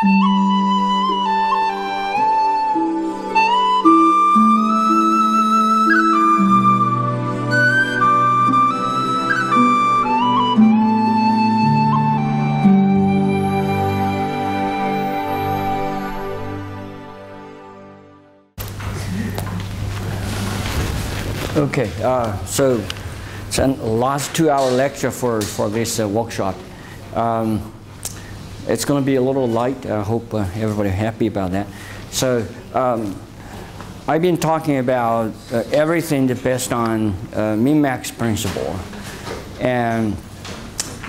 Okay, so it's a last 2-hour lecture for this workshop. It's going to be a little light. I hope everybody happy about that. So I've been talking about everything based on Minimax principle, and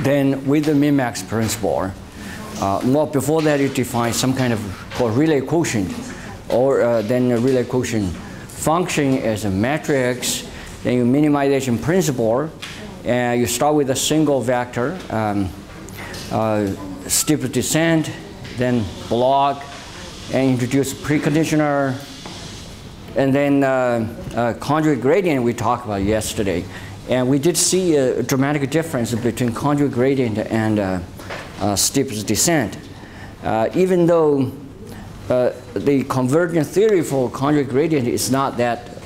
then with the Minimax principle, well, before that you define some kind of called Rayleigh quotient, or then a Rayleigh quotient function as a matrix. Then you minimization principle, and you start with a single vector, steep descent, then block, and introduce preconditioner, and then conjugate gradient we talked about yesterday. And we did see a dramatic difference between conjugate gradient and steep descent. Even though the convergence theory for conjugate gradient is not that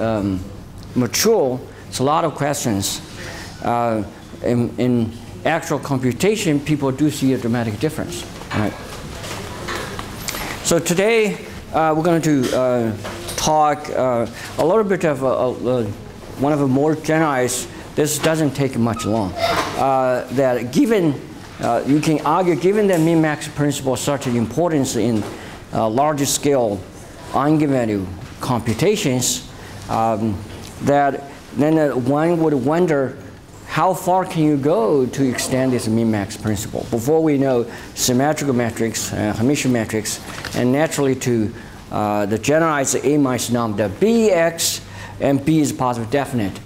mature, it's a lot of questions. In actual computation, people do see a dramatic difference. Right. So today we're going to talk a little bit of one of the more generalized. This doesn't take much long. That given you can argue, given that Minimax principle such an importance in larger scale eigenvalue computations, that then one would wonder how far can you go to extend this Minimax principle before we know symmetrical matrix, Hermitian matrix, and naturally to the generalized A minus lambda Bx, and B is positive definite.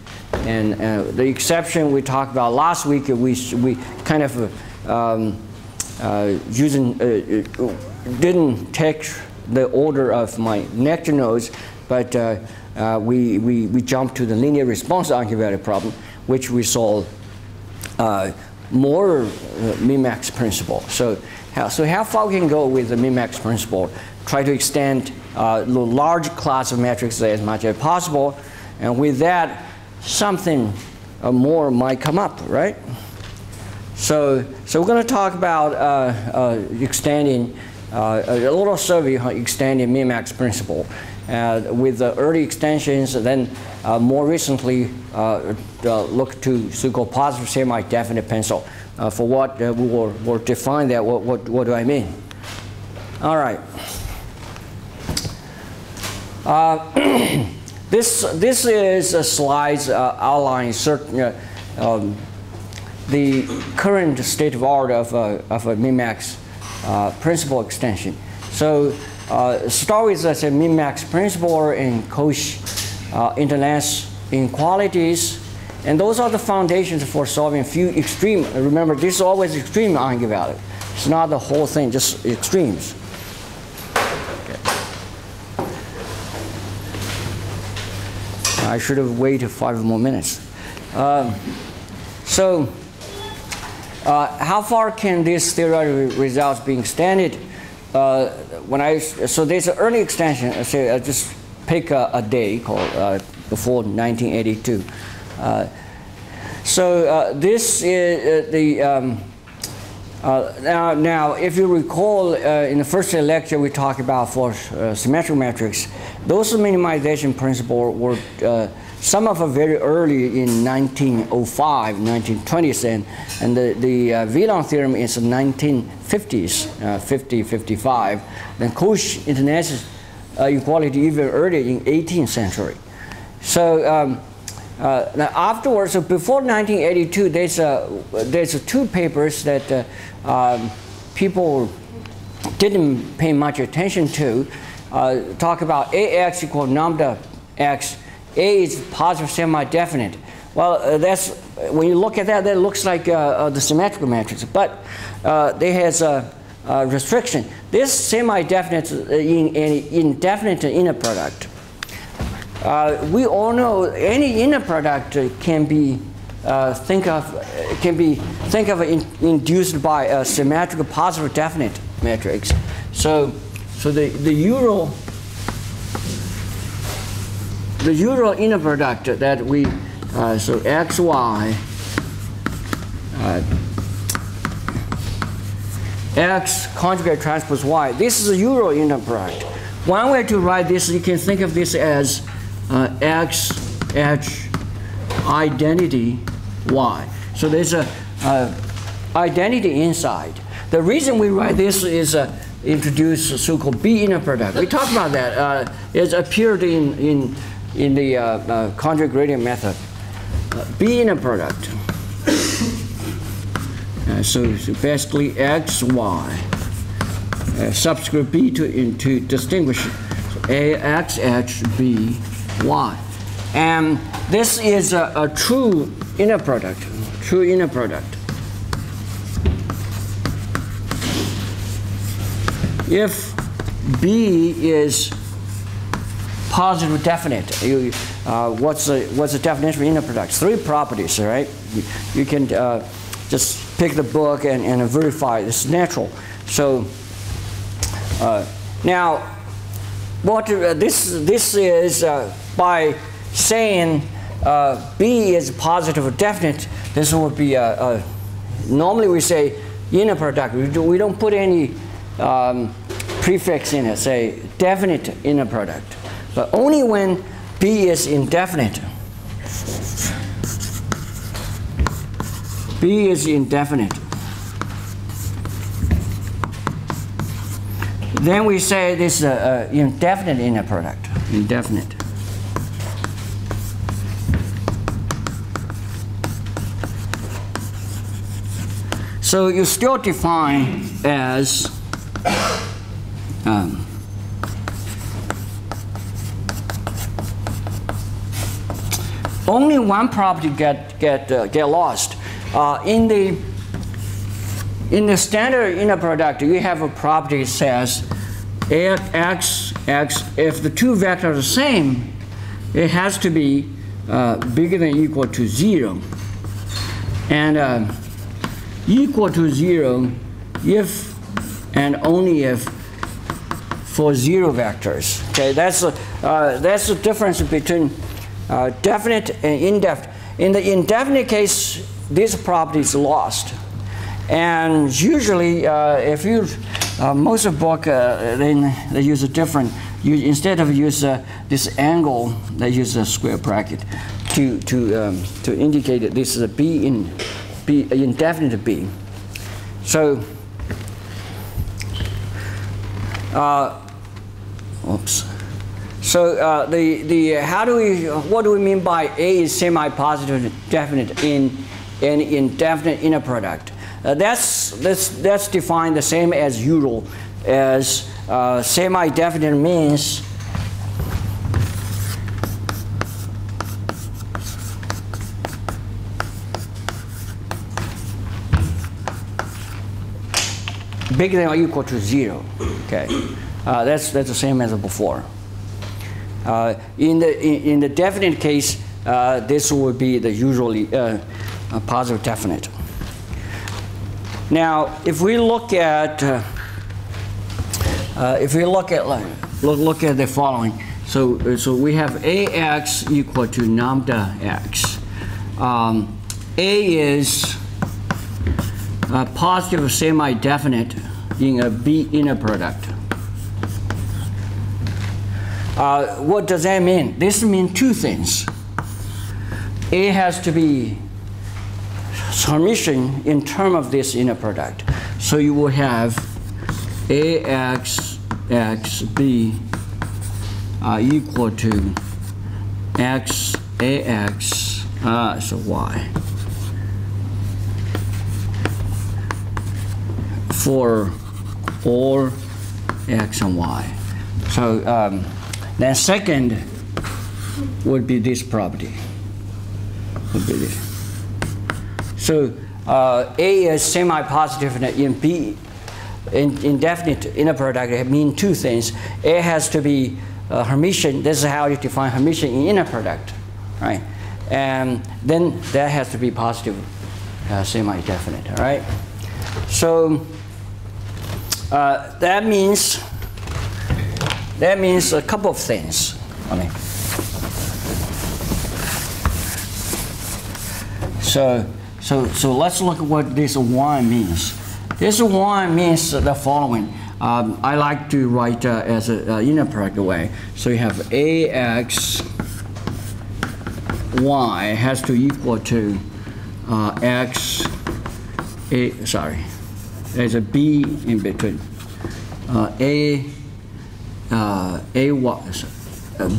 And the exception we talked about last week, we kind of didn't take the order of my lecture notes, but we jumped to the linear response eigenvalue problem, which we solve more Minimax principle. So how far we can go with the Minimax principle? Try to extend the large class of matrices as much as possible, and with that, something more might come up, right? So we're going to talk about extending a little survey on extending Minimax principle with the early extensions, and then more recently look to so-called positive semi-definite pencil for what we will define that. What do I mean? All right. This is a slide outlining certain the current state of art of a Minimax principle extension. So start with as a Minimax principle in Cauchy interlacing inequalities, and those are the foundations for solving few extreme. Remember, this is always extreme eigenvalue. It's not the whole thing, just extremes. I should have waited 5 more minutes. So how far can these theoretical results be extended? So there's an early extension. I just pick a day called before 1982. This is the now if you recall in the first lecture we talked about for symmetrical matrix, those minimization principles were some of them very early in 1905, 1920s, and the Villon theorem is 1950s, 50, 55. Then Cauchy interlacing inequality even earlier in 18th century. So now afterwards, so before 1982, there's two papers that people didn't pay much attention to. Talk about AX equal lambda x. A is positive semi-definite. Well, that's when you look at that, that looks like the symmetrical matrix, but there has a restriction. This semi-definite in indefinite inner product. We all know any inner product can be think of induced by a symmetrical positive definite matrix. So the usual inner product that we so xy x conjugate transpose y. This is a usual inner product. One way to write this, you can think of this as x h identity y. So there's a identity inside. The reason we write this is introduce a so-called B inner product. We talked about that. It appeared in the conjugate gradient method. B inner product. So basically x, y, subscript b to distinguish it. So a, x, h, b, y. And this is a true inner product. True inner product. If B is positive definite, what's the definition of inner product? 3 properties, right? You can just pick the book and verify. It's natural. So now, what this is by saying B is positive or definite. This would be normally we say inner product. We don't put any prefix in it. Say definite inner product, but only when B is indefinite. B is indefinite. Then we say this is an indefinite inner product. Indefinite. So you still define as only one property get lost. In the standard inner product, you have a property that says x, if the 2 vectors are the same, it has to be bigger than or equal to 0. And equal to 0 if and only if for 0 vectors. Okay, that's the difference between definite and indefinite. In the indefinite case, this property is lost, and usually, if you most of the book they use a different. Instead of use this angle, they use a square bracket to indicate that this is a B indefinite B. So, oops. So what do we mean by A is semi-positive definite in an indefinite inner product? That's defined the same as usual, as semi-definite means bigger than or equal to 0. Okay, that's the same as before. In the definite case, this would be the usually positive definite. Now, if we look at look at the following, so we have ax equal to lambda x. A is positive semi-definite in a B inner product. What does that mean? This means 2 things. A has to be Hermitian in terms of this inner product. So you will have ax x b equal to x ax so y for all x and y. So then second would be this property. Would be this. So A is semi-positive in B indefinite inner product. It means 2 things. A has to be Hermitian. This is how you define Hermitian in inner product, right? And then that has to be positive semi-definite, all right? So that means a couple of things. So let's look at what this 1 means. This 1 means the following. I like to write as an inner product way. So you have ax y has to equal to x a, sorry, there's a b in between. A y,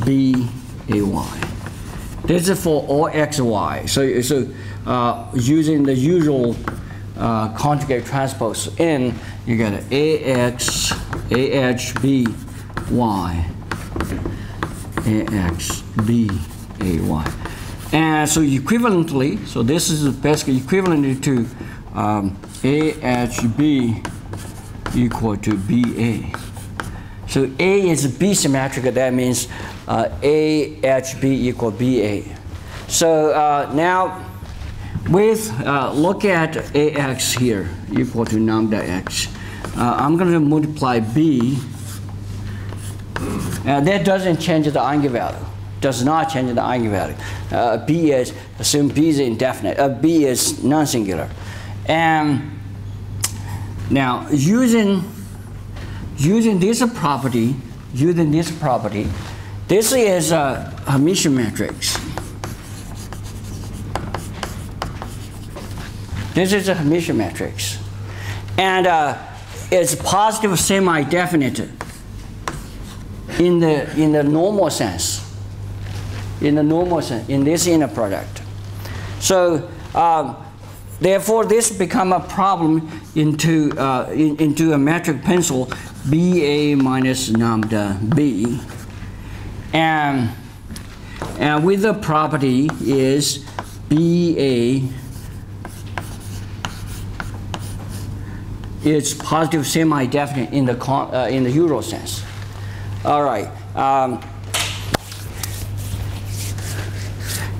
b a y. This is for all x y. So using the usual conjugate transpose in, you get ax b y ax b a y. And so equivalently, so this is basically equivalent to ahb equal to ba. So A is B symmetric, that means ahb equal ba. So now with look at ax here equal to lambda x. I'm going to multiply b. That doesn't change the eigenvalue. Does not change the eigenvalue. B is, assume B is indefinite. B is non-singular. And now using this property, this is a Hermitian matrix. This is a Hermitian matrix, and it's positive semi-definite in the normal sense. In this inner product. So therefore, this become a problem into a metric pencil ba minus lambda b, and with the property is ba is positive semi-definite in the Euro sense. All right.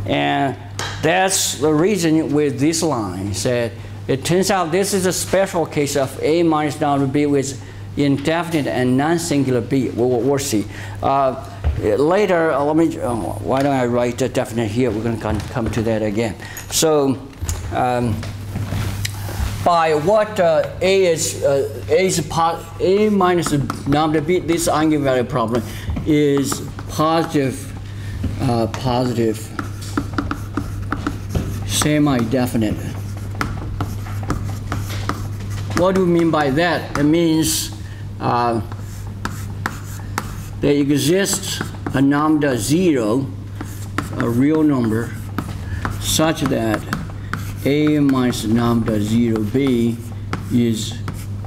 And that's the reason with this line. Said it turns out this is a special case of a minus lambda b with indefinite and non-singular b. We'll see. Later, why don't I write the definite here? We're going to come to that again. So by what a minus lambda b, this eigenvalue problem is positive semi-definite. What do we mean by that? It means there exists a lambda 0, a real number, such that a minus lambda 0b is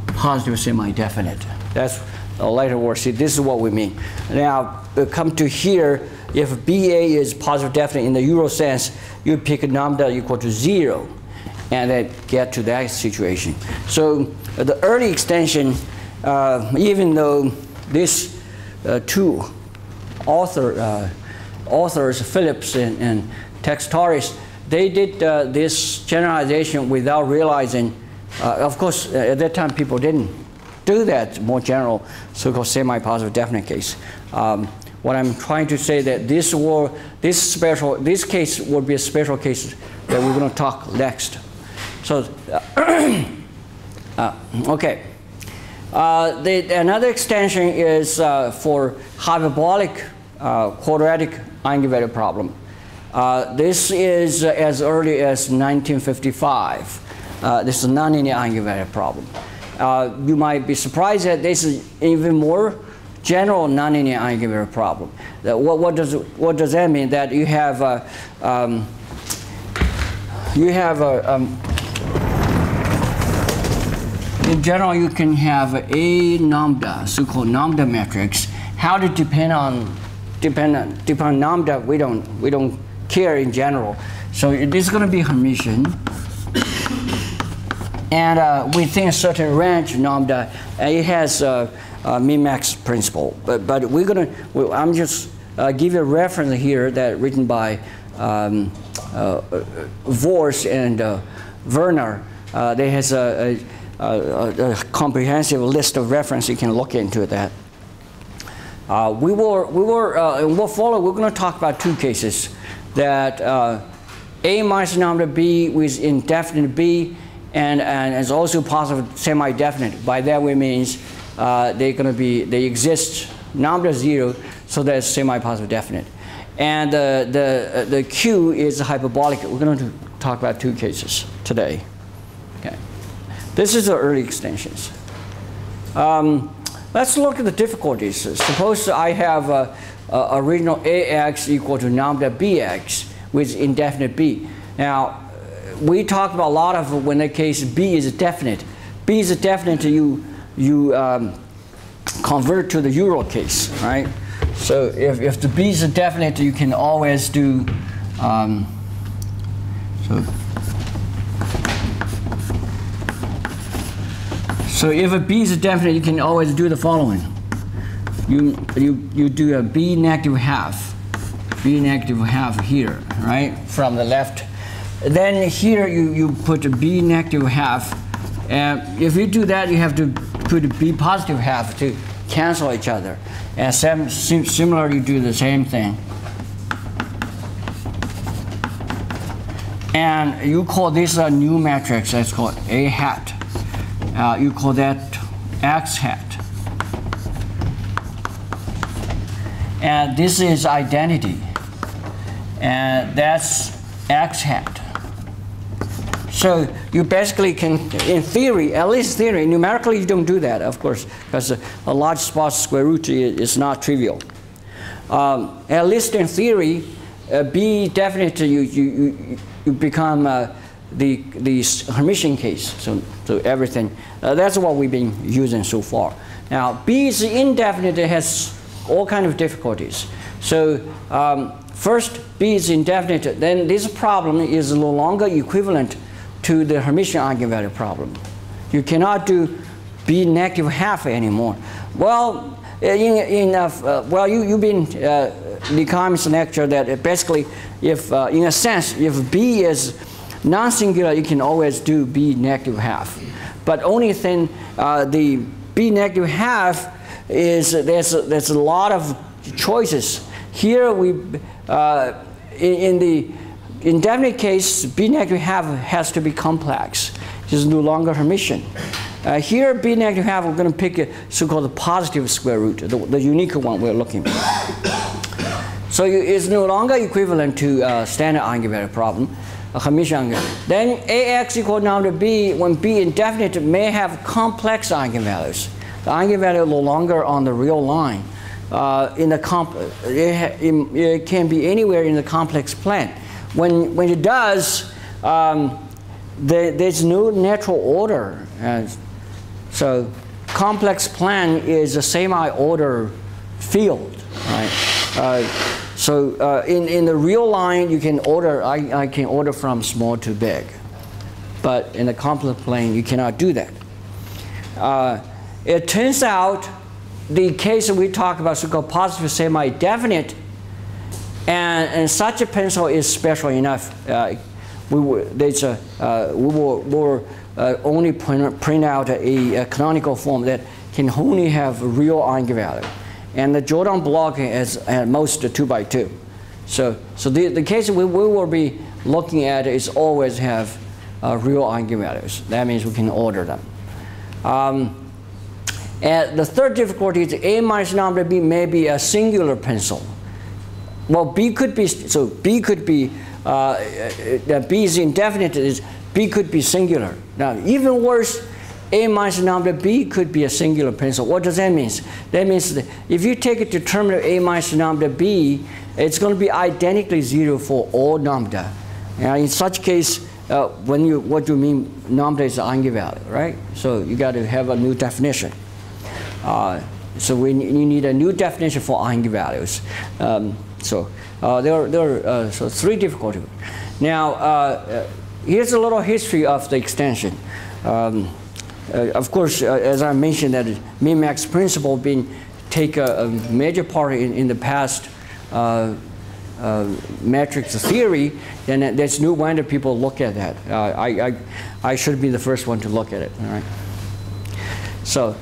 positive semi-definite. That's later we'll see. This is what we mean. Now we come to here. If BA is positive definite in the Euro sense, you pick a lambda equal to 0, and then get to that situation. So the early extension, even though this two authors, Phillips and Textaris, they did this generalization without realizing, of course, at that time people didn't do that more general, so-called semi-positive definite case. What I'm trying to say that this case will be a special case that we're going to talk next. So, okay. Another extension is for hyperbolic quadratic eigenvalue problem. This is as early as 1955. This is a nonlinear eigenvalue problem. You might be surprised that this is even more general nonlinear eigenvalue problem. What does that mean? That you have in general you can have a lambda, so-called lambda matrix. How to depend on lambda? We don't care in general. So this is going to be Hermitian, and within a certain range lambda, it has Minimax principle. But I'm just give you a reference here that written by Vors and Werner. They has a comprehensive list of reference. You can look into that. We'll follow. We're going to talk about two cases that A minus lambda B with indefinite B, and it's also possible semi-definite. By that we means they exist lambda 0, so that's semi-positive definite. And the Q is hyperbolic. We're going to talk about two cases today. Okay, this is the early extensions. Let's look at the difficulties. Suppose I have original AX equal to lambda BX with indefinite B. Now, we talked about a lot of when the case B is definite. B is definite, you convert to the Euro case, right? So if the B is definite, you can always do so if a B is definite, you can always do the following. You do a B negative half here, right, from the left. Then here you put a B negative half, and if you do that, you have to put a B positive half to cancel each other. And similarly, you do the same thing. And you call this a new matrix. That's called A hat. You call that X hat. And this is identity. And that's X hat. So you basically can, in theory, at least theory, numerically you don't do that, of course, because a large spot square root is not trivial. At least in theory, B definite, you become the Hermitian case, so everything. That's what we've been using so far. Now, B is indefinite, it has all kinds of difficulties. So first, B is indefinite, then this problem is no longer equivalent to the Hermitian eigenvalue problem. You cannot do B negative half anymore. Well, you've been the economics lecture that basically, if in a sense, if B is non-singular, you can always do B negative half. But only thing, the B negative half is there's a lot of choices. Here we in the indefinite case, B negative half has to be complex. It's no longer Hermitian. Here, B negative half, we're going to pick a so-called positive square root, the unique one we're looking for. So it's no longer equivalent to standard eigenvalue problem, a Hermitian eigenvalue. Then AX equal now to B, when B indefinite, may have complex eigenvalues. The eigenvalue no longer on the real line. It can be anywhere in the complex plane. When it does, there's no natural order. So complex plan is a semi-order field, right? In the real line, you can order, I can order from small to big. But in the complex plane, you cannot do that. It turns out the case that we talk about, so-called positive semi-definite, and such a pencil is special enough. We will only print out a canonical form that can only have real eigenvalue. And the Jordan block is at most 2 by 2. So the case we will be looking at is always have real eigenvalues. That means we can order them. And the third difficulty is A minus lambda B may be a singular pencil. Well, B could be, so B could be, B is indefinite, B could be singular. Now, even worse, A minus lambda B could be a singular pencil. What does that mean? That means that if you take a determinant A minus lambda B, it's going to be identically 0 for all lambda. Now, in such case, what do you mean lambda is an eigenvalue, right? So you got to have a new definition. So you need a new definition for eigenvalues. There are so 3 difficulties. Now, here's a little history of the extension. Of course, as I mentioned, that Minimax principle take a major part in the past matrix theory, then there's no wonder people look at that. I should be the first one to look at it. All right. So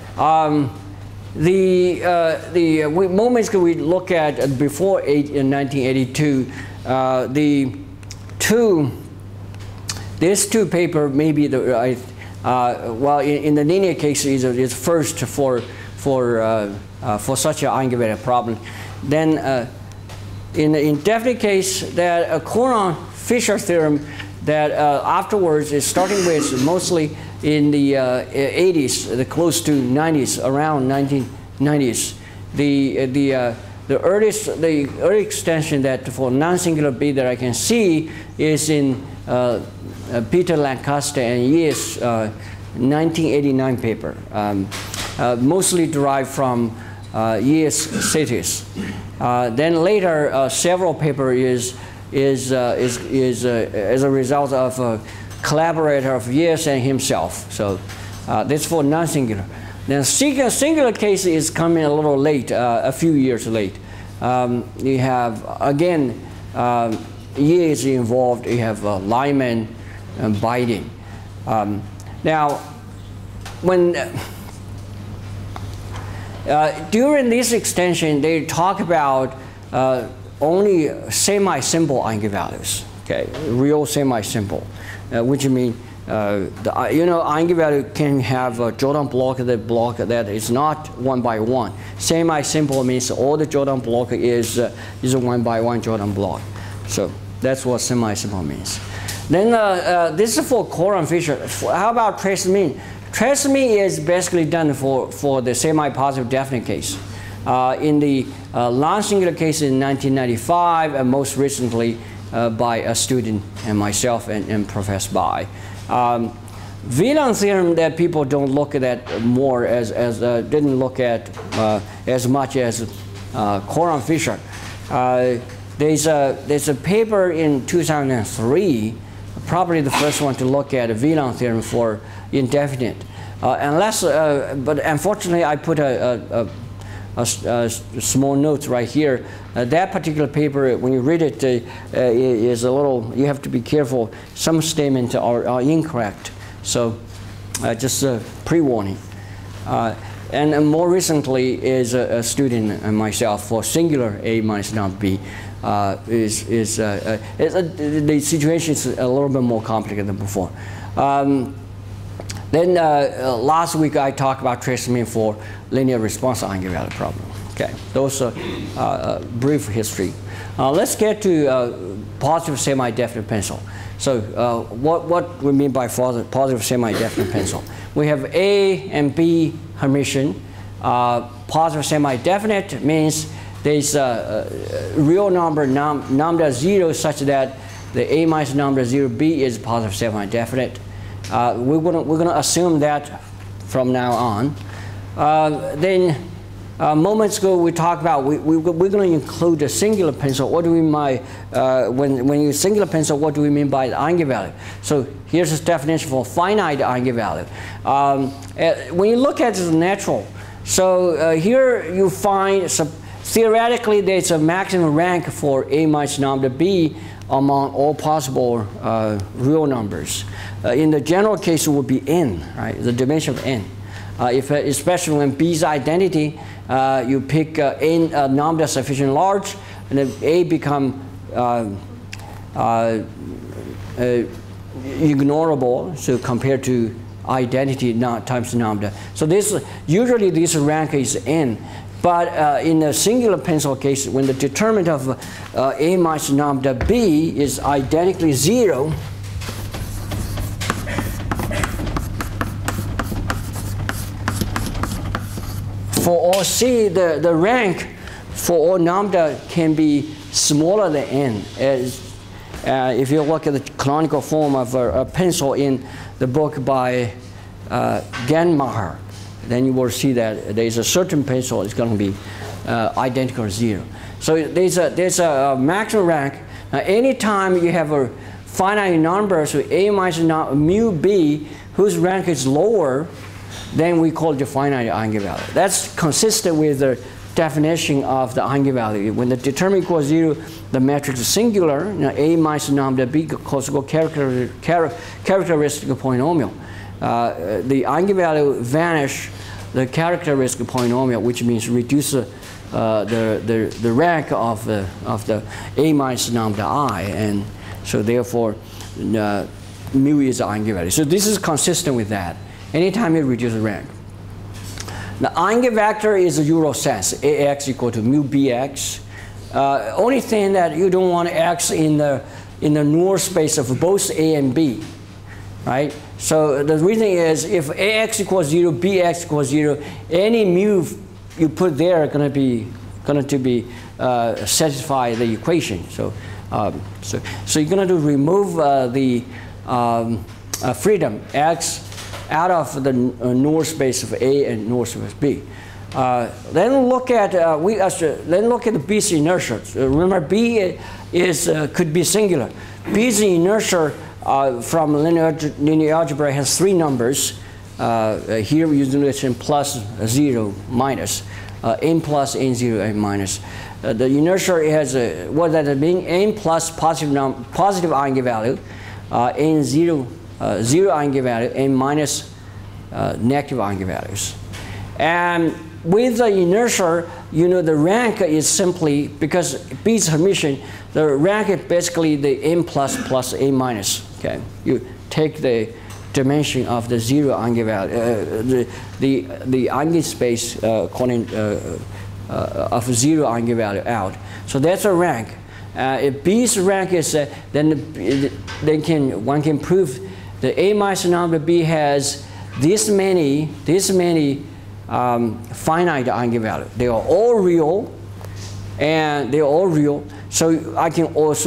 moments we look at before 1982, these two paper maybe the well in the linear case is first for such an eigenvalue problem. Then in the indefinite case, that Coulomb-Fisher theorem that afterwards is starting with mostly in the 80s, the close to 90s, around 1990s. The early extension that for non-singular B that I can see is in Peter Lancaster and Ye's 1989 paper, mostly derived from Ye's cities. Then later, several paper is as a result of a collaborator of Ye's and himself. So this for non-singular. Then singular case is coming a little late, a few years late. You have again Ye is involved. You have Lyman and Biden. Now, when during this extension, they talk about only semi-simple eigenvalues, okay, real semi-simple, which means eigenvalue can have a Jordan block that is not 1 by 1. Semi-simple means all the Jordan block is a 1 by 1 Jordan block. So that's what semi-simple means. Then this is for Coulomb-Fisher. How about trace mean? Trace mean is basically done for the semi-positive definite case. In the non-singular case in 1995, and most recently by a student and myself and Professor Bai. Wheeler theorem that people don't look at more didn't look at as much as Coulomb-Fisher. There's a paper in 2003, probably the first one to look at a Wheeler theorem for indefinite. But unfortunately, I put a small note right here. That particular paper, when you read it, is a little, you have to be careful. Some statements are incorrect. So just pre-warning. And more recently is a student and myself for singular A minus not B. The situation is a little bit more complicated than before. Then last week I talked about trace mean for linear response eigenvalue problem. Okay, those are brief history. Let's get to positive semi-definite pencil. So what we mean by positive semi-definite pencil? We have A and B Hermitian. Positive semi-definite means there's a real number lambda 0 such that the A minus lambda 0 B is positive semi-definite. We're gonna assume that from now on. Then moments ago we talked about we're going to include a singular pencil. What do we mean by when you singular pencil? What do we mean by the eigenvalue? So here's this definition for finite eigenvalue. When you look at the natural, so here you find theoretically there's a maximum rank for A minus lambda B among all possible real numbers. In the general case, it would be n, right? The dimension of n. Especially when B's identity, you pick n lambda sufficient large, and then A become ignorable. So compared to identity times lambda. So usually this rank is n. But in the singular pencil case, when the determinant of A minus lambda B is identically 0, for all C, the rank for all lambda can be smaller than n. If you look at the canonical form of a pencil in the book by Genmacher, then you will see that there's a certain pencil is going to be identical to 0. So there's a maximum rank. Now, anytime you have a finite number, so A minus mu B, whose rank is lower, then we call it the finite eigenvalue. That's consistent with the definition of the eigenvalue. When the determinant equals 0, the matrix is singular. A minus lambda B calls characteristic polynomial. the eigenvalue vanish the characteristic polynomial, which means reduce the rank of the a minus lambda I, and so therefore mu is the eigenvalue. So this is consistent with that. Anytime you reduce the rank. The eigenvector is a Euro sense, ax equal to mu bx. Only thing that you don't want x in the null space of both a and b, right? So the reason is if ax equals 0, bx equals 0, any mu you put there are going to be satisfy the equation. So so you're going to remove the freedom x out of the null space of A and null space of B. Then look at the B's inertia. Remember, B could be singular. B's inertia from linear algebra has 3 numbers. Here we're using it in plus 0 minus n plus n0 n minus. The inertia has what does that mean? N plus positive eigenvalue, n0 0 eigenvalue, and minus negative eigenvalues. And with the inertia, you know, the rank is simply, because B's Hermitian, the rank is basically the n plus plus a minus. Okay, you take the dimension of the 0 eigenvalue, the eigenspace of 0 eigenvalue out. So that's a rank. If B's rank is, then one can prove the a minus number B has this many finite eigenvalues. They are all real, and they are all real. So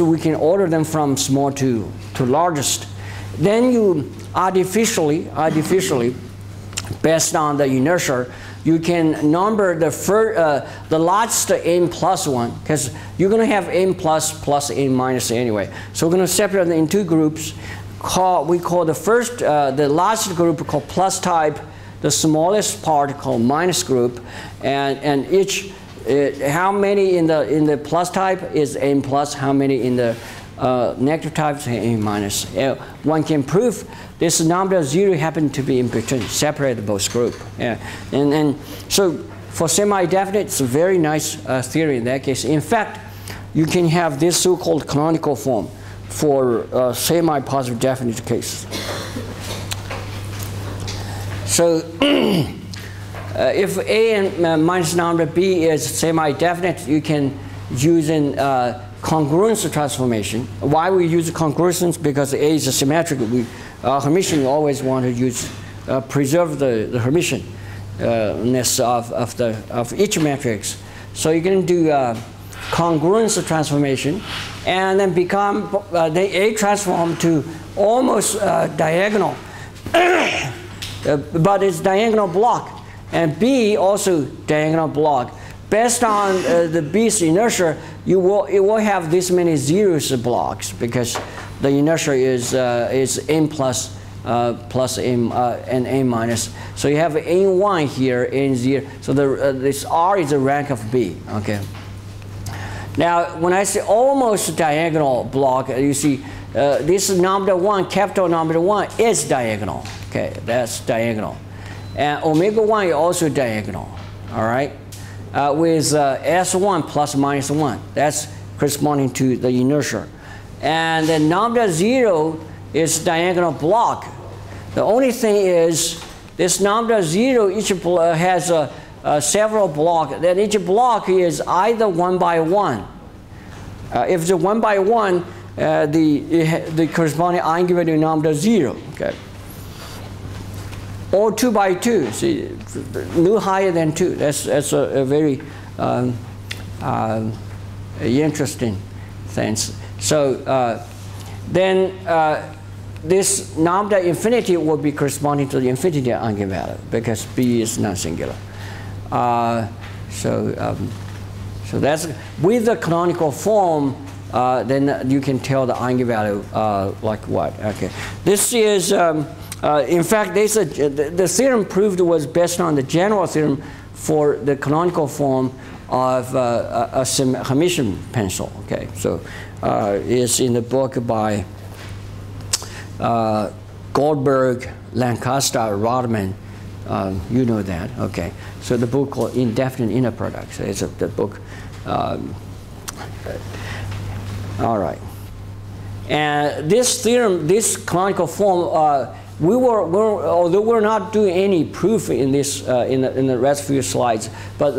we can order them from small to largest. Then you artificially, based on the inertia, you can number the largest n plus 1, because you're going to have n plus plus n minus anyway. So we're going to separate them in 2 groups. We call the first, the largest group called plus type, the smallest part called minus group, and each how many in the plus type is n plus, how many in the negative type is n minus. One can prove this number 0 happen to be in between, separate both group. And so for semi-definite, it's a very nice theory in that case. In fact, you can have this so-called canonical form for semi-positive definite cases. So if A and minus lambda B is semi-definite, you can use in congruence transformation. Why we use congruence? Because A is a symmetric. Hermitian, you always want to use preserve the Hermitianness of each matrix. So you can do congruence transformation, and then become the A transform to almost diagonal, but it's diagonal block, and B also diagonal block. Based on the B's inertia, it will have this many zeros blocks, because the inertia is n plus plus n and n minus. So you have n1 here, n0. So this R is the rank of B. Okay. Now, when I say almost diagonal block, you see this number 1, capital number 1 is diagonal. Okay, that's diagonal. And omega 1 is also diagonal. All right. With S1 plus minus 1. That's corresponding to the inertia. And the number 0 is diagonal block. The only thing is this number 0 each has several blocks. Then each block is either 1 by 1. If it's 1 by 1, the corresponding eigenvalue number 0. Okay. Or 2 by 2, see, no higher than 2. That's a very interesting thing. So then this lambda infinity will be corresponding to the infinity eigenvalue, because B is non-singular. So that's with the canonical form. Then you can tell the eigenvalue like what. Okay, this is. In fact, the theorem proved was based on the general theorem for the canonical form of a Hermitian pencil. Okay, so it's in the book by Goldberg, Lancaster, Rodman. You know that, okay. So the book called Indefinite Inner Products. It's the book. All right. And this theorem, this canonical form, although we're not doing any proof in this in the rest few slides, but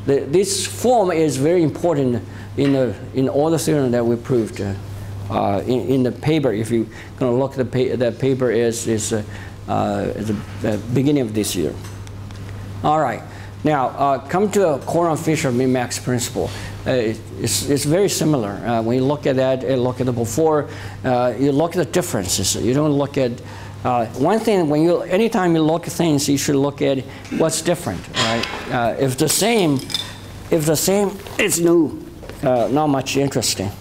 this form is very important in all the theorem that we proved in the paper. If you're going to look at the paper is the beginning of this year. All right. Now come to a Coulomb-Fisher Minimax principle. It's very similar. When you look at that and look at the before, you look at the differences. You don't look at one thing. Anytime you look at things, you should look at what's different, right? If the same, it's new, not much interesting.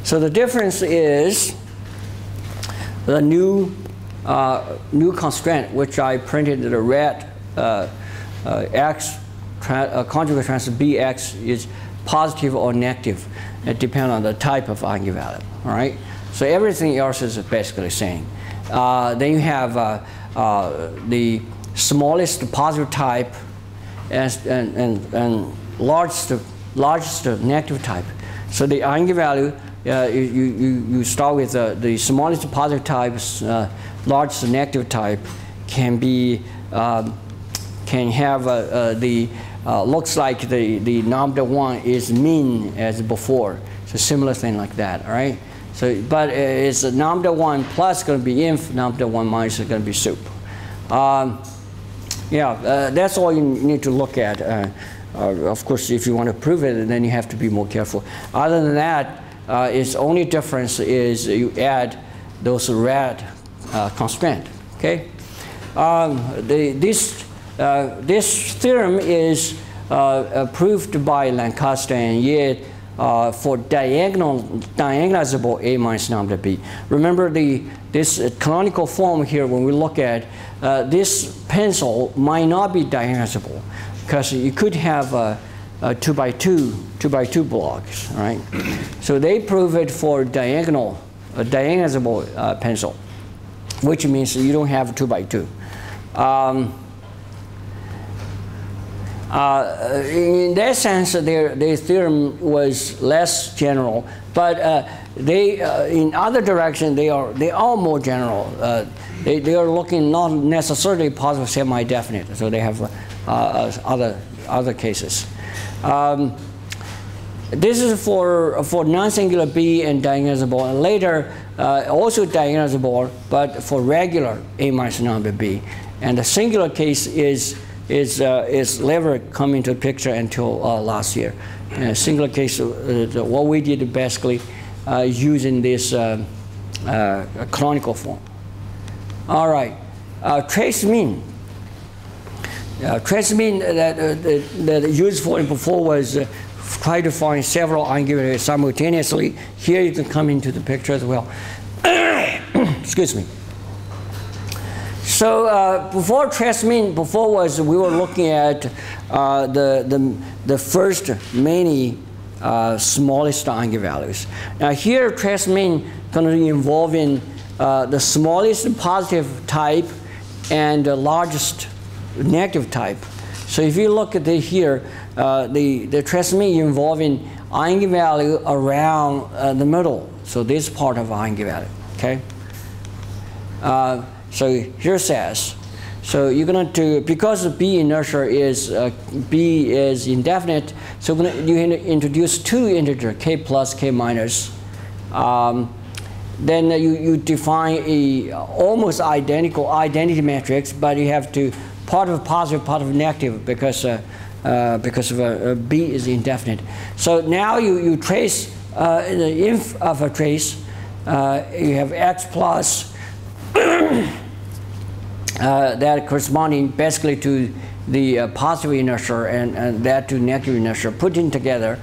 So the difference is the new constraint, which I printed the red x conjugate transpose bx is positive or negative. It depends on the type of eigenvalue. All right. So everything else is basically the same. Then you have the smallest positive type and largest negative type. So the eigenvalue you start with the smallest positive type, largest negative type can be can have looks like the lambda 1 is mean as before. So similar thing like that, all right? So, but it's lambda 1 plus going to be inf, lambda 1 minus is going to be sup. That's all you need to look at. Of course, if you want to prove it, then you have to be more careful. Other than that, its only difference is you add those red constraint, okay? This theorem is proved by Lancaster and Ye for diagonalizable A minus lambda B. Remember this canonical form here, when we look at this pencil might not be diagonalizable because you could have a 2 by 2 blocks, right? So they prove it for diagonalizable pencil, which means you don't have 2 by 2. In that sense, their theorem was less general, but in other direction they are more general. They are looking not necessarily positive semi-definite, so they have other cases. This is for non-singular B and diagonalizable, and later also diagonalizable, but for regular A minus lambda B. And the singular case is never come into the picture until last year. Singular case, what we did basically using this canonical form. All right, trace mean. Trace mean that used for before was try to find several eigenvalues simultaneously. Here you can come into the picture as well. Excuse me. So before trace mean, we were looking at the first many smallest eigenvalues. Now here trace mean going to be involving the smallest positive type and the largest negative type. So if you look at here, the trace mean involving eigenvalue around the middle. So this part of eigenvalue, okay? So here says, so you're going to, because B inertia is, B is indefinite, so you introduce two integers, k plus, k minus. Then you define a almost identical identity matrix, but you have to part of positive, part of negative, because of B is indefinite. So now you trace the inf of a trace. You have x plus that corresponding basically to the positive inertia and that to negative inertia put in together.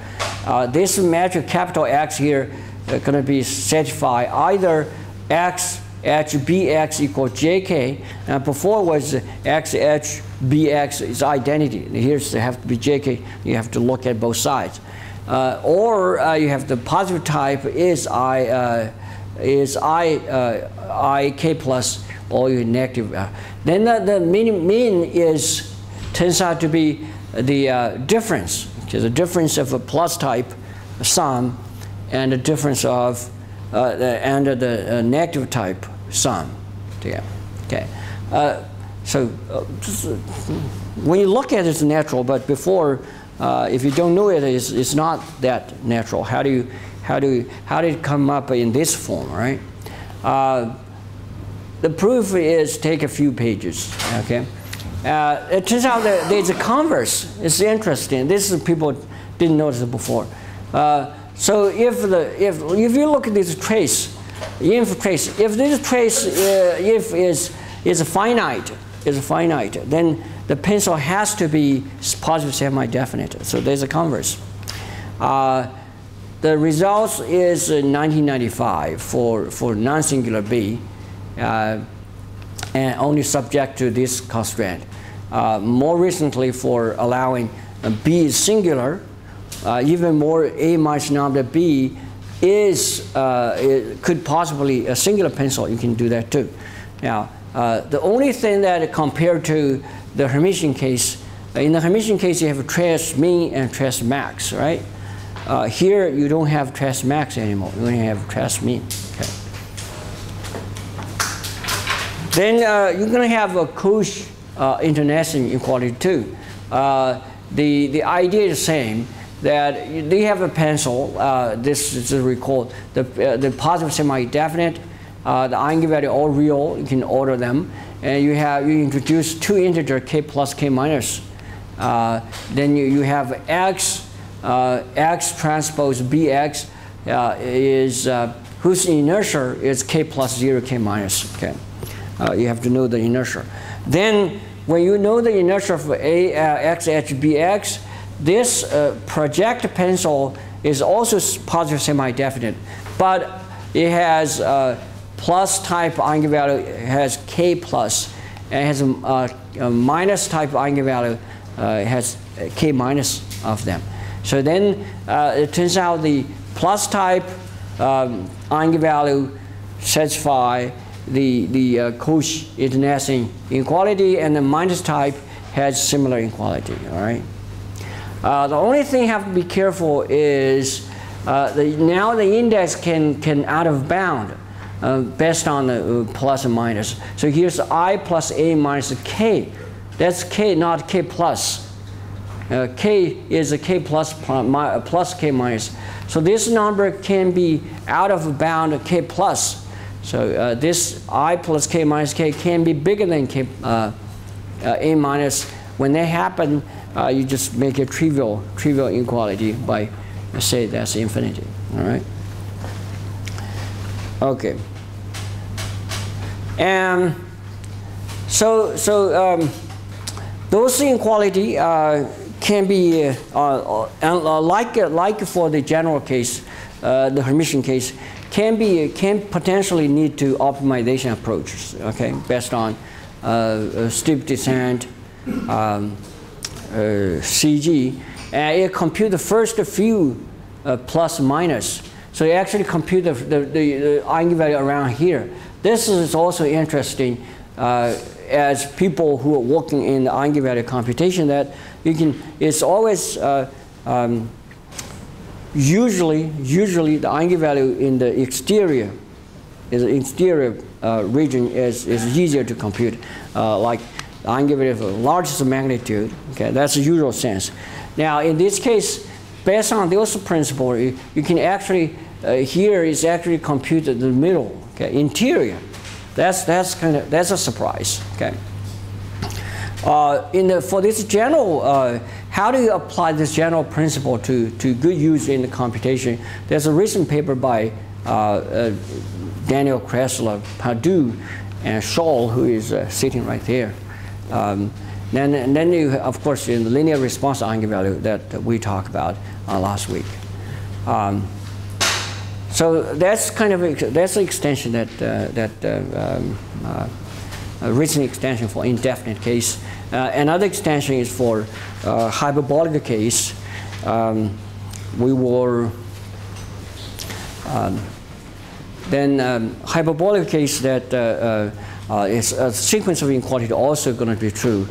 This matrix capital X here going to be satisfied either x h bx equals jk. Before was x h bx is identity. Here's have to be jk. You have to look at both sides. Or you have the positive type is is ik plus all your negative. Then the mean is turns out to be the difference, which is the difference of a plus type sum and the difference of the negative type sum. Yeah. Okay. So when you look at it, it's natural, but before, if you don't know it, it's not that natural. How did it come up in this form, right? The proof is take a few pages. Okay. It turns out that there's a converse. It's interesting. This is people didn't notice it before. So if you look at this trace, if this trace is finite, then the pencil has to be positive semi-definite. So there's a converse. The results is 1995 for non-singular B, and only subject to this constraint. More recently, for allowing B is singular, even more A minus lambda B is could possibly a singular pencil. You can do that too. Now, the only thing that compared to the Hermitian case, in the Hermitian case you have a trace mean and trace max, right? Here you don't have trace max anymore. You only have trace mean. Okay. Then you're going to have a Cauchy interlacing inequality too. The idea is the same. That they have a pencil. This is recalled the positive semi-definite. The eigenvalue all real. You can order them, and you introduce two integer k plus k minus. Then you have x transpose bx is whose inertia is k plus 0 k minus. Okay, you have to know the inertia. Then when you know the inertia for x h bx, this project pencil is also positive semi-definite, but it has plus type eigenvalue. It has k plus, and it has a minus type eigenvalue. It has k minus of them. So then it turns out the plus type eigenvalue satisfy the Cauchy interlacing inequality, and the minus type has similar inequality. All right. The only thing you have to be careful is now the index can out of bound based on the plus and minus. So here's I plus A minus K. That's K, not K plus. K is a K plus plus K minus. So this number can be out of bound K plus. So this I plus K minus K can be bigger than K A minus. When they happen, you just make a trivial inequality by say that's infinity. All right. Okay. And so those inequality can be like for the general case, the Hermitian case, can potentially lead to optimization approaches. Okay, based on steep descent. CG, and it compute the first few plus minus. So you actually compute the eigenvalue around here. This is also interesting as people who are working in the eigenvalue computation, that you can. It's always usually the eigenvalue in the exterior region is easier to compute, like the eigenvalue of the largest magnitude. Okay, that's the usual sense. Now, in this case, based on those principles, you can actually here is actually computed the middle. Okay, interior. That's a surprise. Okay. For this general, how do you apply this general principle to good use in the computation? There's a recent paper by Daniel Kressler, Padu, and Scholl, who is sitting right there. Then you, of course, in the linear response eigenvalue that we talked about last week. So that's that's an extension a recent extension for indefinite case. Another extension is for hyperbolic case. We were then hyperbolic case that is a sequence of inequality also going to be true.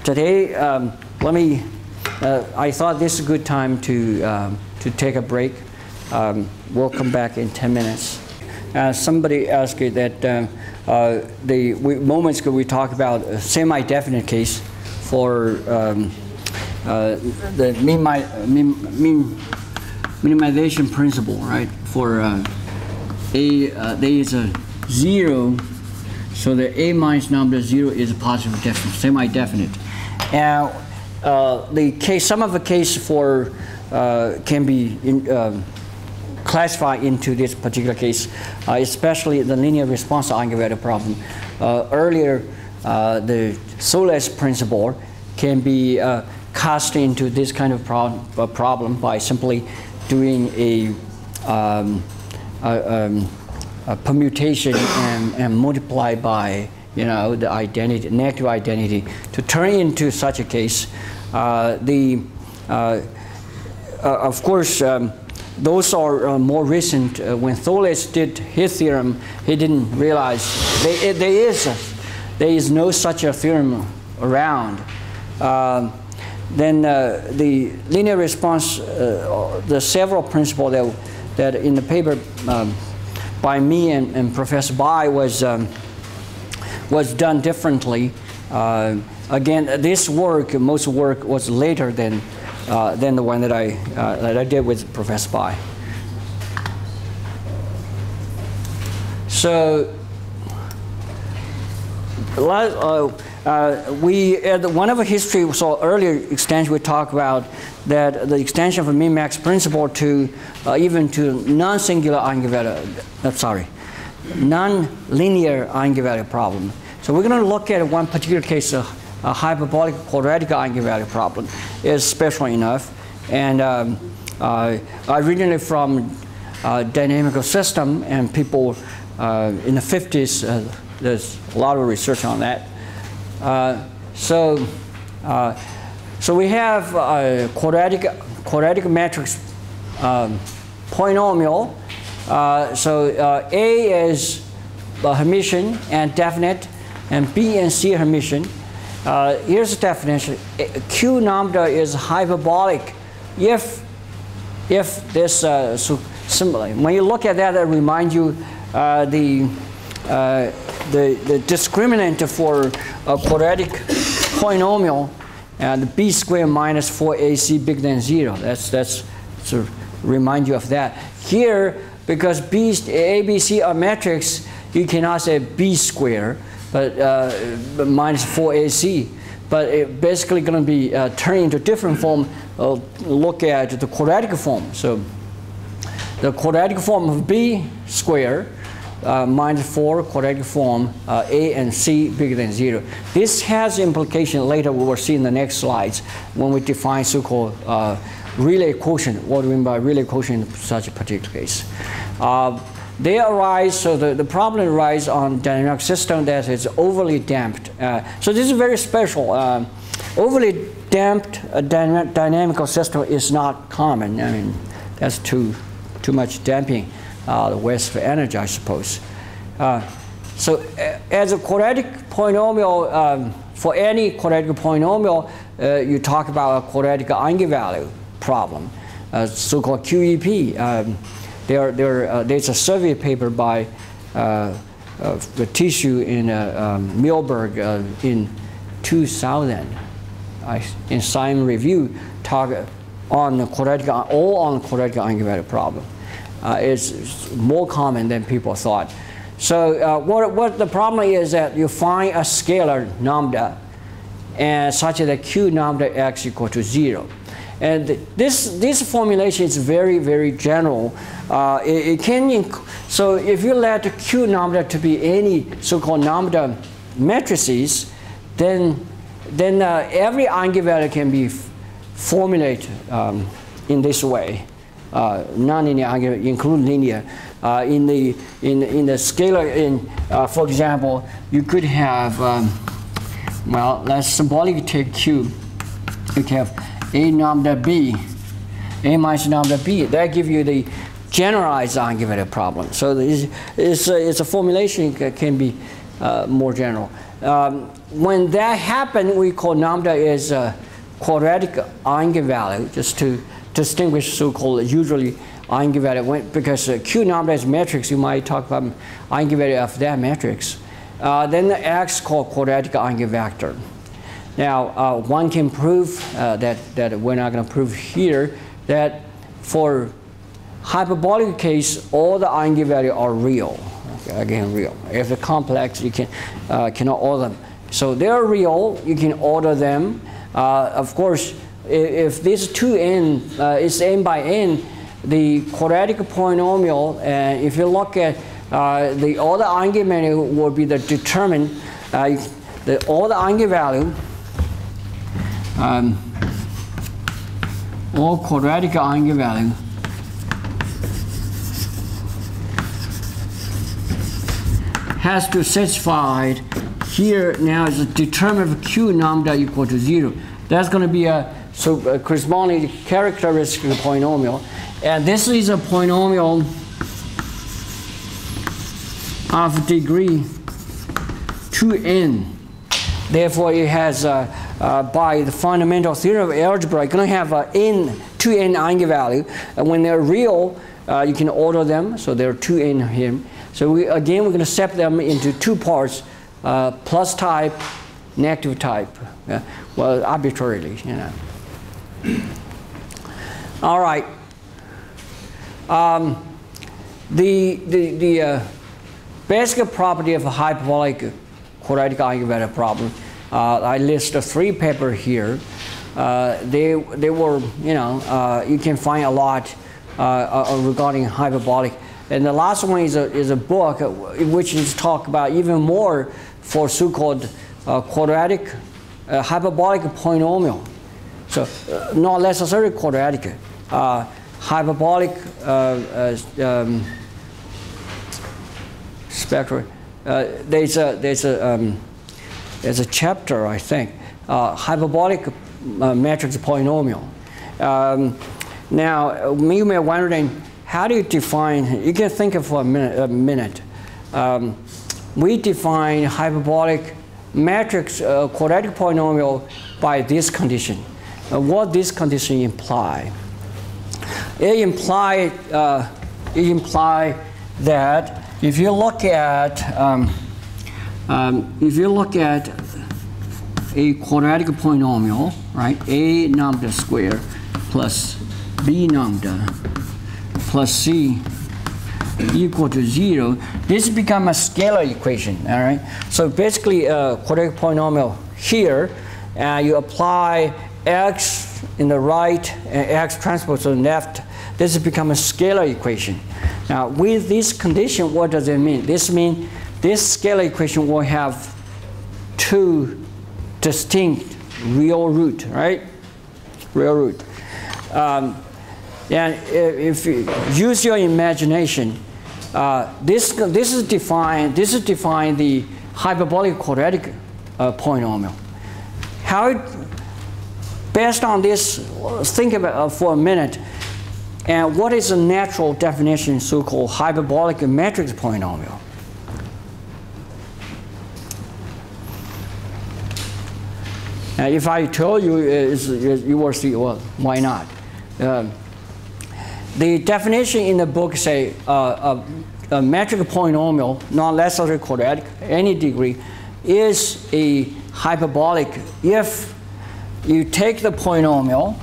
Today, I thought this is a good time to take a break. We'll come back in 10 minutes. Somebody asked that moments ago we talked about a semi-definite case for the minimization principle, right? For there is a 0, so the a minus number 0 is a positive definite, semi-definite. And the case, some of the case for can be classified into this particular case, especially the linear response eigenvalue problem. Earlier, the Solis principle can be cast into this kind of problem by simply doing a permutation and multiply by the identity, negative identity, to turn into such a case. Of course, those are more recent. When Tholes did his theorem, he didn't realize there is no such a theorem around. Then the linear response, the several principles that in the paper by me and Professor Bai was done differently. Again, this work, most work was later than the one that I did with Professor Bai. So one of the history, so earlier extension we talked about that the extension of the Minimax principle to even to non-singular eigenvalue, non-linear eigenvalue problem. So we're going to look at one particular case, a hyperbolic quadratic eigenvalue problem is special enough. And originally from dynamical system, and people in the 50s, there's a lot of research on that. So we have a quadratic matrix polynomial. So A is Hermitian and definite, and B and C are Hermitian. Here's the definition. Q lambda is hyperbolic if this similarly. When you look at that, it reminds you the discriminant for a quadratic polynomial, and b squared minus 4ac bigger than 0. That's to remind you of that. Here, because A, B, C are metrics, you cannot say b squared, but minus 4ac. But it's basically going to be turned into different form. Look at the quadratic form. So the quadratic form of b squared minus 4 quadratic form a and c bigger than 0. This has implication later. We will see in the next slides when we define so-called Rayleigh quotient. What do we mean by Rayleigh quotient in such a particular case? They arise, so the problem arises on dynamic system that is overly damped. So this is very special. Overly damped dynamical system is not common. I mean, that's too much damping. The waste of energy, I suppose. So as a quadratic polynomial, for any quadratic polynomial, you talk about a quadratic eigenvalue problem, so-called QEP. There's a survey paper by the tissue in Milberg in 2000, in Simon Review, talk on the quadratic, all on the quadratic eigenvalue problem. It's more common than people thought. So what the problem is that you find a scalar lambda, and such that q lambda x equal to 0. And this formulation is very, very general. It can so if you let q lambda to be any so-called lambda matrices, then every eigenvalue can be formulated in this way. Non-linear eigenvalue include linear. In the scalar, for example, you could have well, let's symbolically take q. You can have a lambda b, a minus lambda b. That gives you the generalized eigenvalue problem. So it's a formulation that can be more general. When that happens, we call lambda as a quadratic eigenvalue, just to distinguish so-called usually eigenvalue. Because Q lambda is matrix, you might talk about eigenvalue of that matrix. Then the X called quadratic eigenvector. Now, one can prove that we're not going to prove here that for hyperbolic case, all the eigenvalues are real. Okay, again, real. If they're complex, you cannot order them. So they're real. You can order them. Of course, if this 2n is n by n, the quadratic polynomial, if you look at all the eigenvalue will be the determined, all the eigenvalue, all quadratic eigenvalue has to satisfy here now is a determinant of Q lambda equal to 0. That's going to be a corresponding characteristic polynomial. And this is a polynomial of degree 2n. Therefore, it has, by the fundamental theorem of algebra, you're going to have 2n eigenvalue. And when they're real, you can order them. So there are 2n here. So again, we're going to separate them into two parts, plus type, negative type. Well, arbitrarily, you know. All right. The basic property of a hyperbolic quadratic eigenvalue problem, I list 3 papers here. They were, you know, you can find a lot regarding hyperbolic. And the last one is a book which is talk about even more for so-called quadratic hyperbolic polynomial. So not necessarily quadratic. Hyperbolic spectrum. There's a chapter, I think, hyperbolic matrix polynomial. Now, you may be wondering, how do you define? You can think of for a minute. We define hyperbolic matrix quadratic polynomial by this condition. What this condition imply? It imply that if you look at a quadratic polynomial, right? A lambda squared plus b lambda plus c equal to 0. This becomes a scalar equation. All right. So basically, a quadratic polynomial here, you apply x in the right and x transpose on the left. This becomes a scalar equation. Now, with this condition, what does it mean? This means this scalar equation will have 2 distinct real root, right? Real root. And if you use your imagination, this is defined the hyperbolic quadratic polynomial. Based on this, think about it for a minute. And what is the natural definition, so-called hyperbolic matrix polynomial? If I tell you, you will see, well, why not? The definition in the book say a metric polynomial, not necessarily quadratic, any degree, is a hyperbolic if you take the polynomial,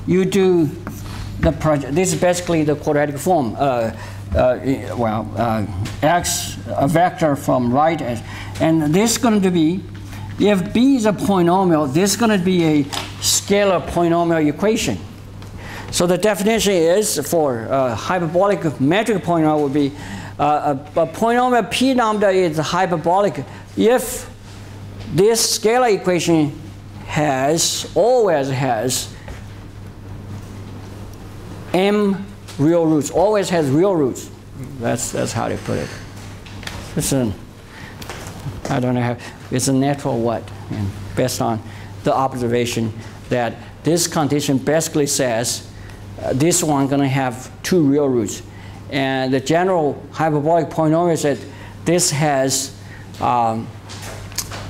you do the project. This is basically the quadratic form. X, a vector from right, and this is going to be, if B is a polynomial, this is going to be a scalar polynomial equation. So the definition is for hyperbolic metric polynomial would be a polynomial P lambda is hyperbolic if this scalar equation always has m real roots, always has real roots. That's how they put it. I don't know how, it's a natural what, and based on the observation that this condition basically says this one going to have 2 real roots. And the general hyperbolic polynomial is that this has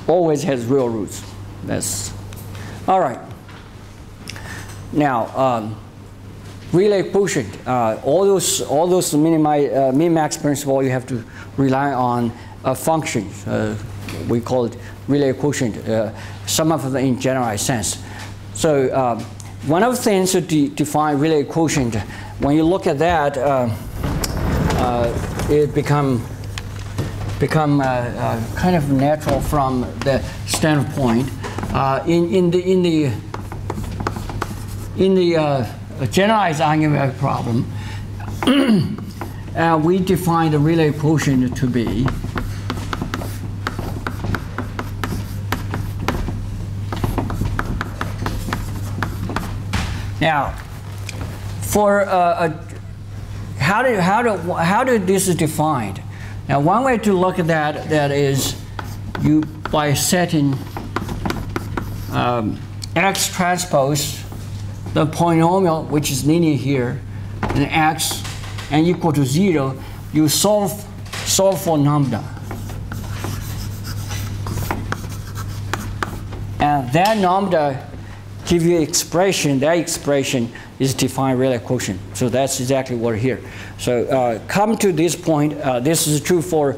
always has real roots. That's all right. Now, Rayleigh quotient. All those minimax principle, you have to rely on a function. We call it Rayleigh quotient. Some of them in generalized sense. So one of the things to define Rayleigh quotient, when you look at that, it become kind of natural from the standpoint. In the generalized eigenvalue problem, we define the Rayleigh quotient to be now for how do this is defined? Now, one way to look at that is you by setting x transpose the polynomial, which is linear here, and x n equal to 0, you solve for lambda. And that lambda give you expression. That expression is defined Rayleigh quotient. So that's exactly what here. So come to this point. This is true for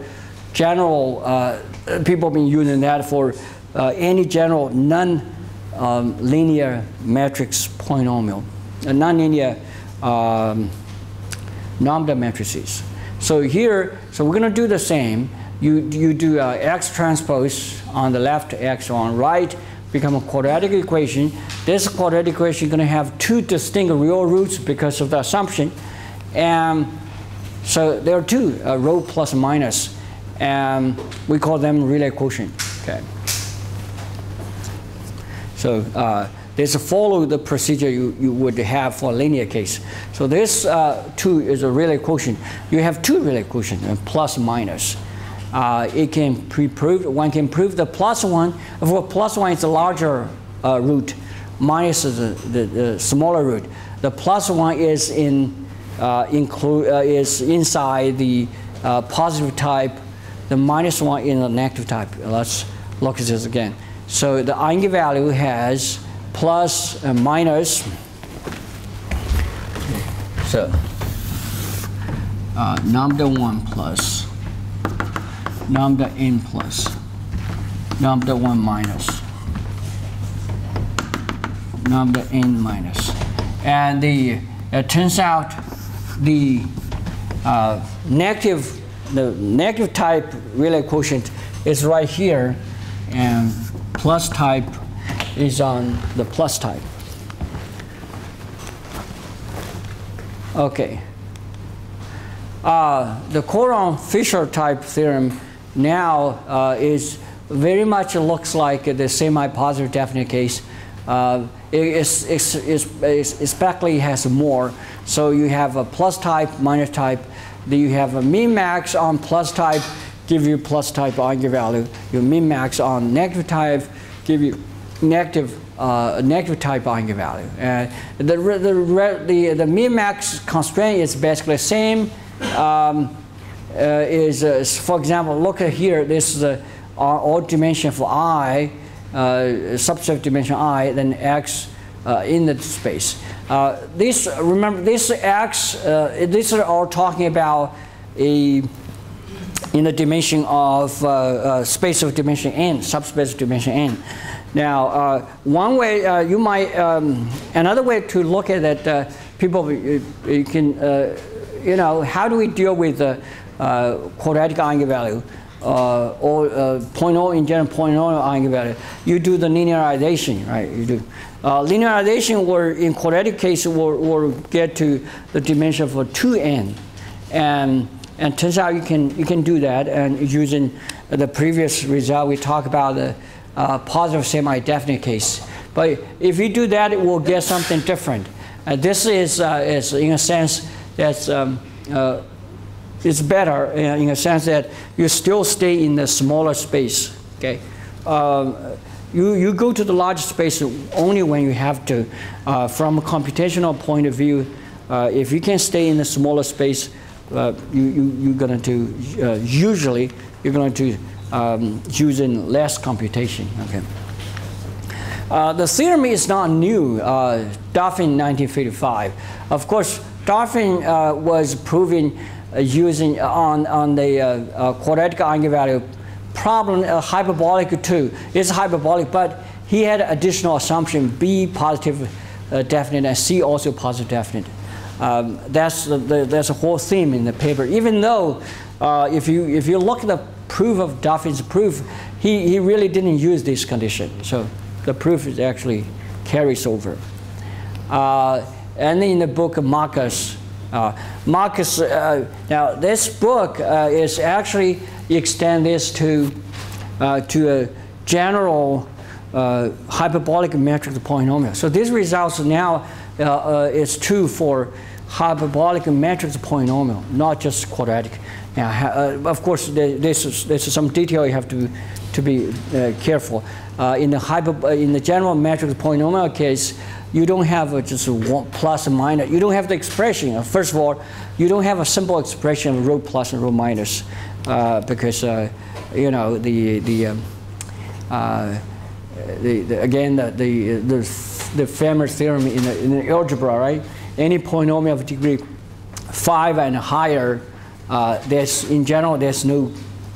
general. People have been using that for any general non-linear matrix polynomial, non-linear lambda matrices. So here, so we're going to do the same. You do x transpose on the left, x on right, become a quadratic equation. This quadratic equation is going to have 2 distinct real roots because of the assumption. And so there are 2, rho plus minus, and we call them Rayleigh quotient. Okay. So this follow the procedure you would have for a linear case. So this 2 is a Rayleigh quotient. You have 2 Rayleigh quotient, plus minus. It can be proved. One can prove the plus one. For plus one, it's a larger root. Minus is the smaller root. The plus one is is inside the positive type. The minus one in the negative type. Let's look at this again. So the eigenvalue has plus and minus. So lambda 1 plus lambda n plus lambda 1 minus lambda n minus. And it turns out the negative type Rayleigh quotient is right here, and plus type is on the plus type. Okay. The Coulomb-Fisher type theorem now is very much looks like the semi-positive definite case. It especially has more. So you have a plus type, minus type. Then you have a minimax on plus type, give you plus type eigenvalue. Your minimax on negative type, give you negative type eigenvalue. The minimax constraint is basically the same. For example, look at here. This is all dimension for I, subset dimension I, then x in the space. Remember, this x. These are all talking about in the dimension of space of dimension n, subspace of dimension n. Now, one way you might, another way to look at it, people you can, how do we deal with the quadratic eigenvalue or polynomial in general polynomial eigenvalue? You do the linearization, right? You do linearization, where in quadratic case will get to the dimension for 2n, and turns out you can do that, and using the previous result we talked about the positive semi-definite case. But if you do that, it will get something different. This is in a sense that's it's better in a sense that you still stay in the smaller space. Okay, You go to the large space only when you have to. From a computational point of view, if you can stay in the smaller space, you're going to usually you're going to using less computation. Okay. The theorem is not new. Dauphin 1955. Of course, Dauphin was proving using on the quadratic eigenvalue problem, hyperbolic too. It's hyperbolic, but he had additional assumption: B positive definite and C also positive definite. That's a whole theme in the paper. Even though if you look at the proof of Dauphin's proof, he really didn't use this condition. So the proof is actually carries over. And in the book Marcus, now this book is actually extend this to a general hyperbolic metric polynomial. So these results now is true for hyperbolic metric polynomial, not just quadratic. Now, of course, there's some detail you have to be careful. In the general metric polynomial case, you don't have just one plus and minus. You don't have the expression. First of all, you don't have a simple expression of rho plus and rho minus because you know again the famous theorem in the algebra, right? Any polynomial of degree 5 and higher, in general there's no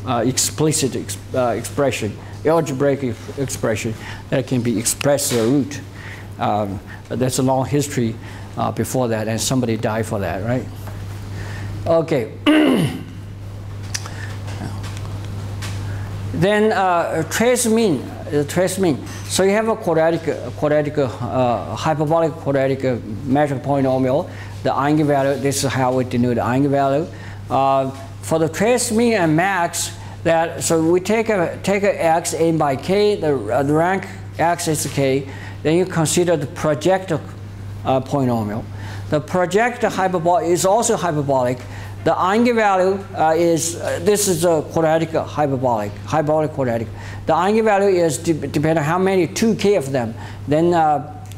explicit expression, algebraic expression that can be expressed as a root. That's a long history before that, and somebody died for that, right? Okay. Then trace mean. So you have a hyperbolic quadratic metric polynomial. The eigenvalue. This is how we denote the eigenvalue. For the trace mean and max, so we take a x n by k. The rank x is k. Then you consider the projective polynomial. The projective hyperbolic is also hyperbolic. The eigenvalue this is a quadratic hyperbolic quadratic. The eigenvalue is depending on how many 2k of them. Then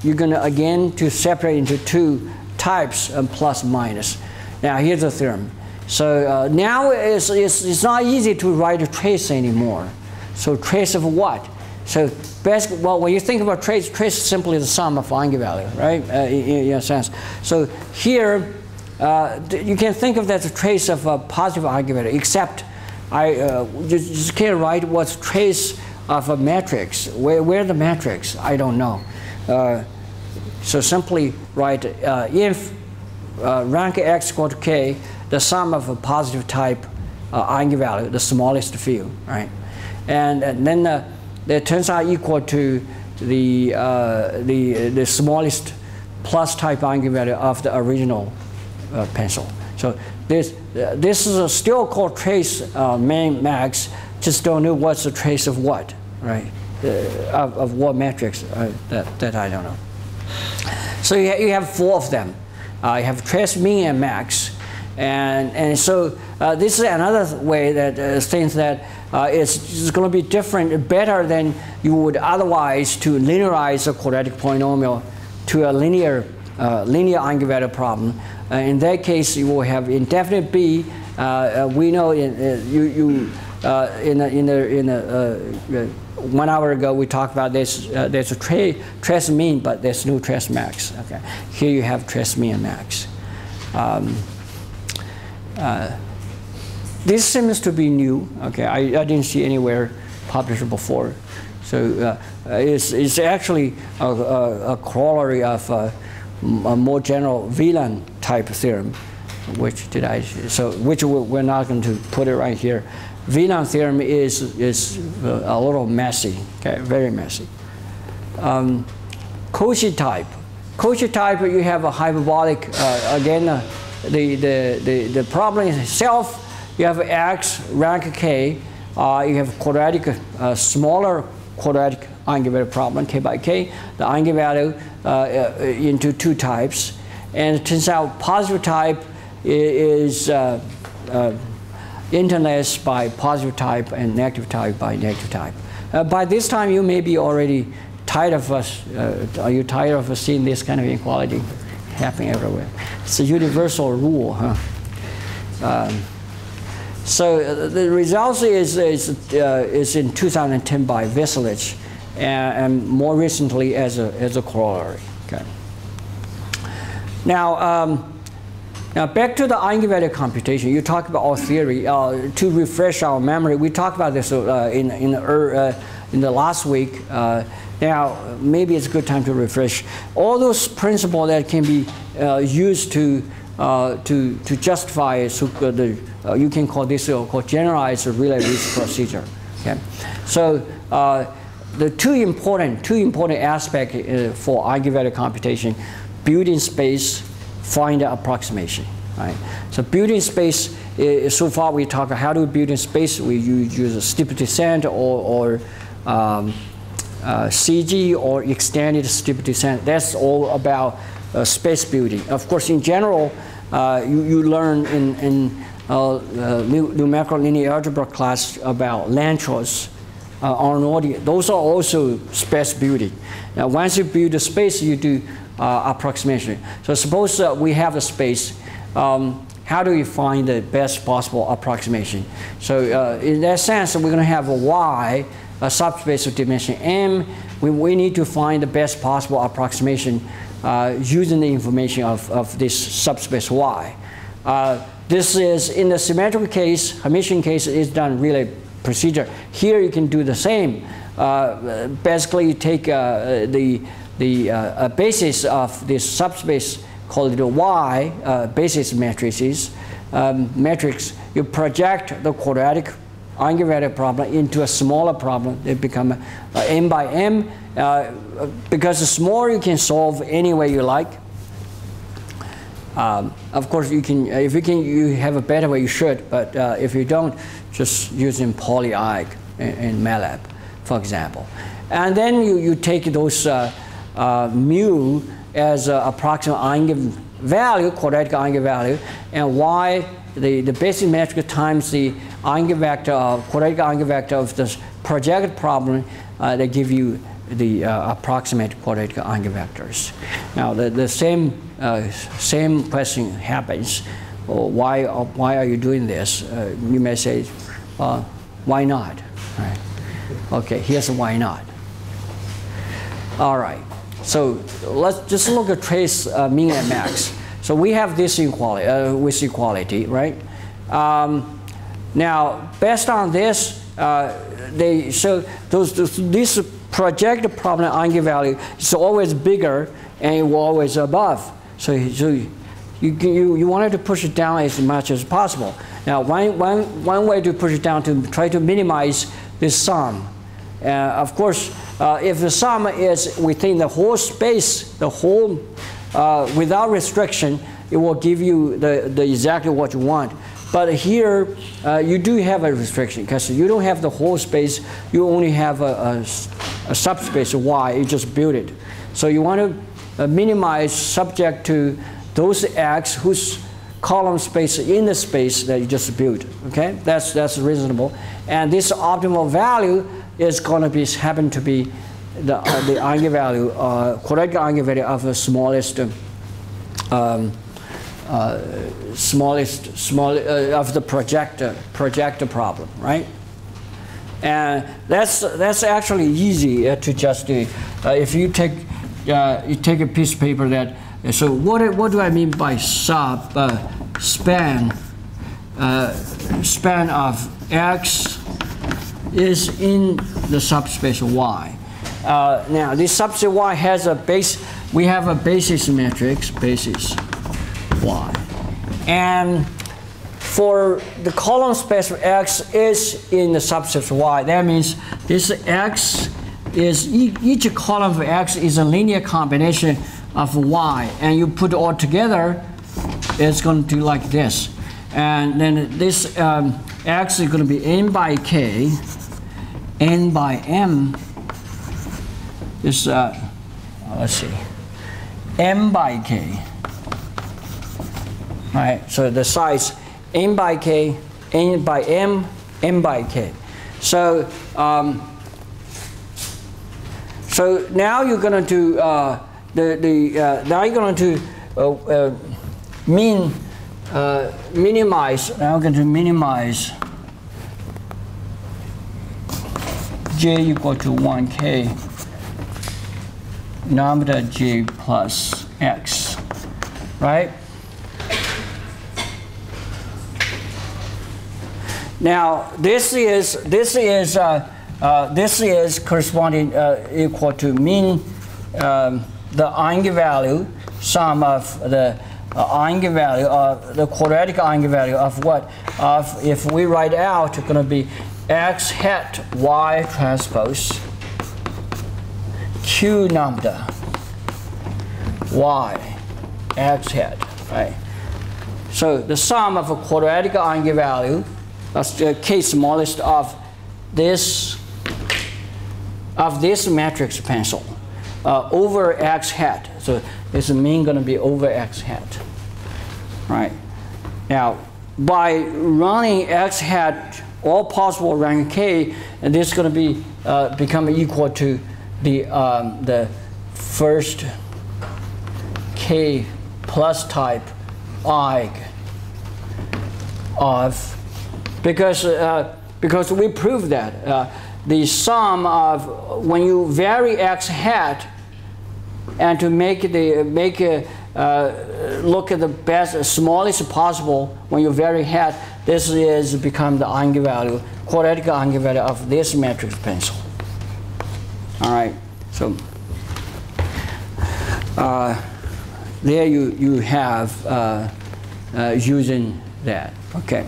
you're going to again to separate into two types plus minus. Now here's the theorem. So now it's not easy to write a trace anymore. So trace of what? So well, when you think about trace is simply the sum of eigenvalue, right? In a sense. So here you can think of that as a trace of a positive eigenvalue, except I just can't write what's trace of a matrix. Where the matrix? I don't know. So simply write if rank x equal to k, the sum of a positive type eigenvalue, the smallest field, right? And then that turns out equal to the smallest plus type eigenvalue of the original pencil. So this is still called trace min max. Just don't know what's the trace of what, right? Of what matrix that I don't know. So you have four of them. You have trace min and max, and so this is another way that thinks that it's going to be different, better than you would otherwise to linearize a quadratic polynomial to a linear eigenvalue problem. In that case, you will have indefinite b. We know in 1 hour ago we talked about this. There's a trace mean, but there's no trace max. Okay, here you have trace mean and max. This seems to be new. Okay, I didn't see anywhere published before. So it's actually a corollary of a more general Wheeler type theorem, which we're not going to put it right here. Wheeler theorem is a little messy, okay, very messy. Cauchy type. Cauchy type, you have a hyperbolic. Again, the problem itself. You have x rank k. You have quadratic, smaller quadratic eigenvalue problem, k by k. The eigenvalue into two types, and it turns out positive type is interlaced by positive type and negative type by negative type. By this time, you may be already tired of us. Are you tired of seeing this kind of inequality happening everywhere? It's a universal rule, huh? So the results is in 2010 by Veselich, and more recently as a corollary. Okay. Now back to the eigenvalue computation. You talk about our theory. To refresh our memory, we talked about this in the last week. Now maybe it's a good time to refresh all those principles that can be used to justify you can call this called generalized Rayleigh procedure. Okay, so the two important aspects for eigenvalue computation: built-in space, find the approximation. Right. So built-in space. So far we talk about how do we build in space. We use a steep descent or CG or extended steep descent. That's all about space building. Of course, in general, you learn in numerical linear algebra class about Lanchos, Arnoldi. Those are also space building. Now, once you build a space, you do approximation. So suppose we have a space. How do we find the best possible approximation? So in that sense, we're going to have a Y, a subspace of dimension m. We need to find the best possible approximation using the information of this subspace Y. This is, in the symmetrical case, Hermitian case, is done Rayleigh procedure. Here you can do the same. Basically, you take the basis of this subspace called the Y basis matrices. You project the quadratic eigenvalue problem into a smaller problem. They become m by m. Because the smaller you can solve any way you like. Of course, you can. If you have a better way, you should. But if you don't, just using poly-eig in MATLAB, for example. And then you take those mu as approximate eigenvalue, quadratic eigenvalue, and y, the basic metric times the eigenvector, quadratic eigenvector of the projected problem, they give you the approximate quadratic eigenvectors. Now the same question happens. Why are you doing this? You may say, why not? Right. Okay, here's why not. All right. So let's just look at trace mean and max. So we have this inequality with equality, right? Now, based on this, this projected problem eigenvalue is always bigger and it will always above. So you wanted to push it down as much as possible. Now, one way to push it down to try to minimize this sum. Of course, if the sum is within the whole space, without restriction, it will give you the exactly what you want. But here, you do have a restriction because you don't have the whole space. You only have a subspace of Y. You just build it. So you want to minimize subject to those X whose column space in the space that you just built. Okay, that's reasonable. And this optimal value is going to happen to be the eigenvalue, quadratic eigenvalue of the smallest of the projector problem, right? And that's actually easy to just do. If you take a piece of paper that. So what do I mean by span of X is in the subspace Y. Now this subspace Y has a base. We have a basis matrix, basis Y, and for the column space of X is in the subspace Y. That means this X is each column of X is a linear combination of Y, and you put it all together, it's going to do like this. And then this X is going to be n by k, n by m. This let's see, m by k. Right. So the size n by k, n by m, m by k. So So now you're going to now you're going to minimize. Now we're going to minimize j equal to 1k lambda j plus x, right? Now this is corresponding equal to mean the eigenvalue sum of the eigenvalue of the quadratic eigenvalue of what, of, if we write out, it's going to be x hat y transpose q lambda y x hat, right? So the sum of a quadratic eigenvalue, that's the k smallest of this matrix pencil over x hat. So this mean going to be over x hat, right? Now by running x hat all possible rank k, and this is going to be become equal to the first k plus type eig of, because we proved that the sum of, when you vary x hat and to make look at the best smallest possible when you vary hat, this is become the eigenvalue, quadratic eigenvalue of this matrix pencil. All right, so there you have using that. Okay.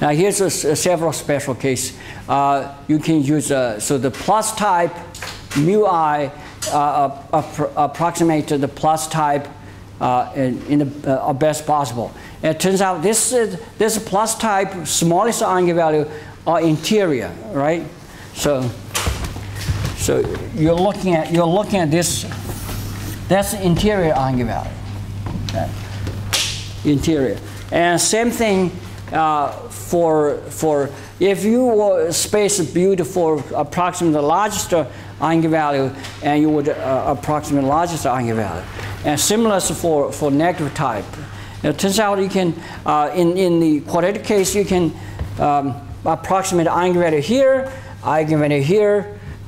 Now here's several special case. You can use so the plus type mu I approximate to the plus type in the best possible. And it turns out this plus type smallest eigenvalue are interior, right? So you're looking at this. That's the interior eigenvalue. Okay. Interior, and same thing for if you space build for approximate the largest eigenvalue, and you would approximate the largest eigenvalue, and similar for negative type. It turns out you can in the quadratic case you can approximate eigenvalue here,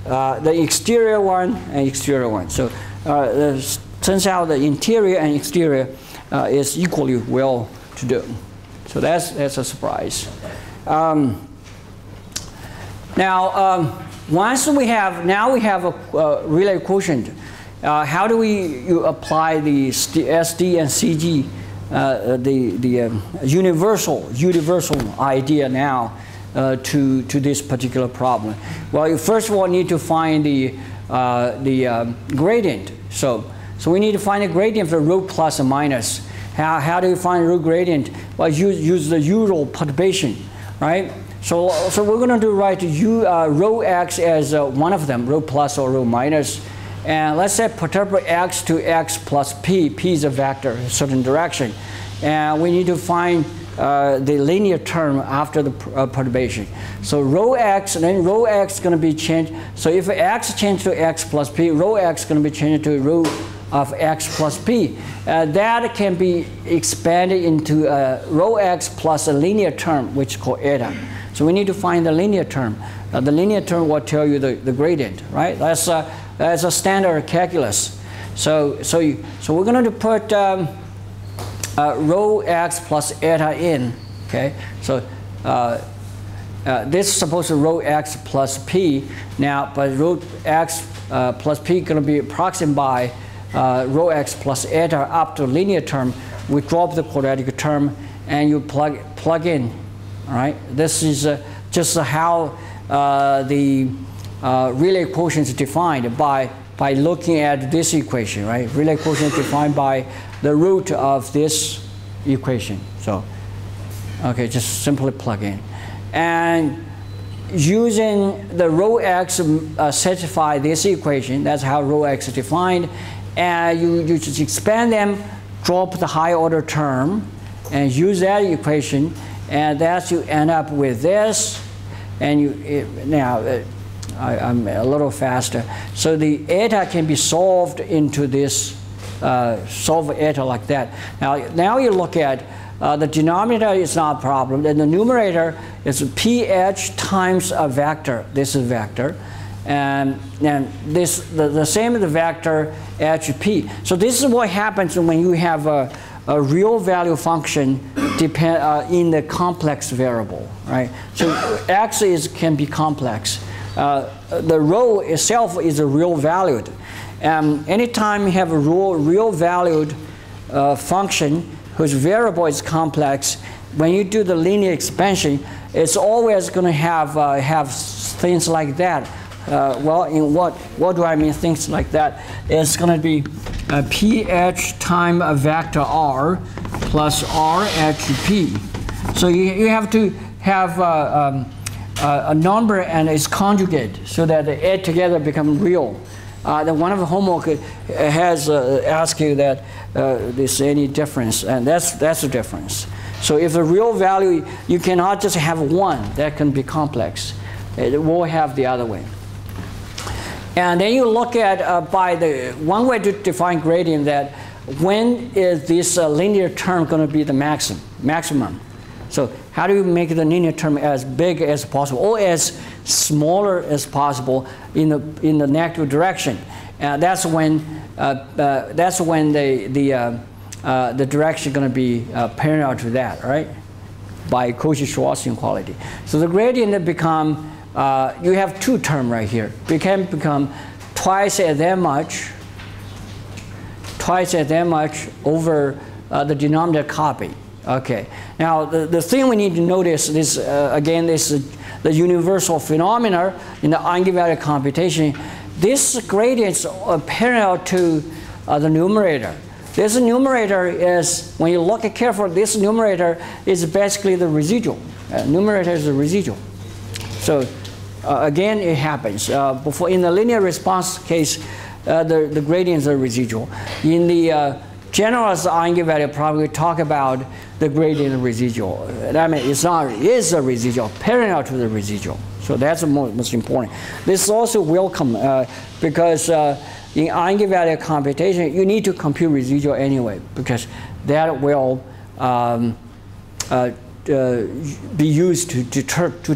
the exterior one and exterior one. So it turns out the interior and exterior is equally well to do. So that's a surprise. Now once we have a Rayleigh quotient, how do you apply the SD and CG, the universal idea now to this particular problem? Well, you first of all need to find the gradient. So we need to find a gradient for root plus and minus. How do you find root gradient? Well, use the usual perturbation, right? So we're going to write rho x as one of them, rho plus or rho minus. And let's say perturb x to x plus p. P is a vector in a certain direction. And we need to find the linear term after the perturbation. So rho x, and then rho x is going to be changed. So if x changes to x plus p, rho x is going to be changed to rho of x plus p. That can be expanded into rho x plus a linear term, which is called eta. So we need to find the linear term. The linear term will tell you the gradient, right? That's a standard calculus. So we're going to put rho x plus eta in. Okay. So this is supposed to rho x plus p now, but rho x plus p is going to be approximated by rho x plus eta up to linear term. We drop the quadratic term and you plug in. All right. This is just how the Rayleigh quotient is defined by looking at this equation, right? Rayleigh quotient is defined by the root of this equation. So, okay, just simply plug in, and using the rho x satisfy this equation. That's how rho x is defined, and you just expand them, drop the higher order term, and use that equation. And that's you end up with this, and I'm a little faster. So the eta can be solved into this, solve eta like that. Now you look at the denominator is not a problem. And the numerator is ph times a vector. This is vector. And this the same as the vector hp. So this is what happens when you have a real value function in the complex variable, right? So x can be complex. The row itself is a real valued. Anytime you have a real valued function whose variable is complex, when you do the linear expansion, it's always going to have things like that. Well, in what do I mean things like that? It's going to be ph times a vector r plus r hp. So you have to have a number and its conjugate so that the it together become real. Then one of the homework has asked you that there's any difference, and that's the difference. So if the real value, you cannot just have one that can be complex. It will have the other way. And then you look at by the one way to define gradient, that when is this linear term going to be the maximum? So how do you make the linear term as big as possible or as smaller as possible in the negative direction? That's when the direction is going to be parallel to that, right? By Cauchy-Schwarz inequality. So the gradient become you have two terms right here. It can become twice as that much over the denominator copy. Okay. Now the thing we need to notice is again, this is the universal phenomena in the eigenvalue computation. This gradient is parallel to the numerator. This numerator is, when you look carefully, this numerator is basically the residual. Numerator is the residual. So again, it happens. Before in the linear response case, the gradients are residual. In the generalized eigenvalue problem, we talk about the gradient residual. I mean, it's not, it is a residual, parallel to the residual. So that's the most important. This is also welcome because in eigenvalue computation, you need to compute residual anyway, because that will be used to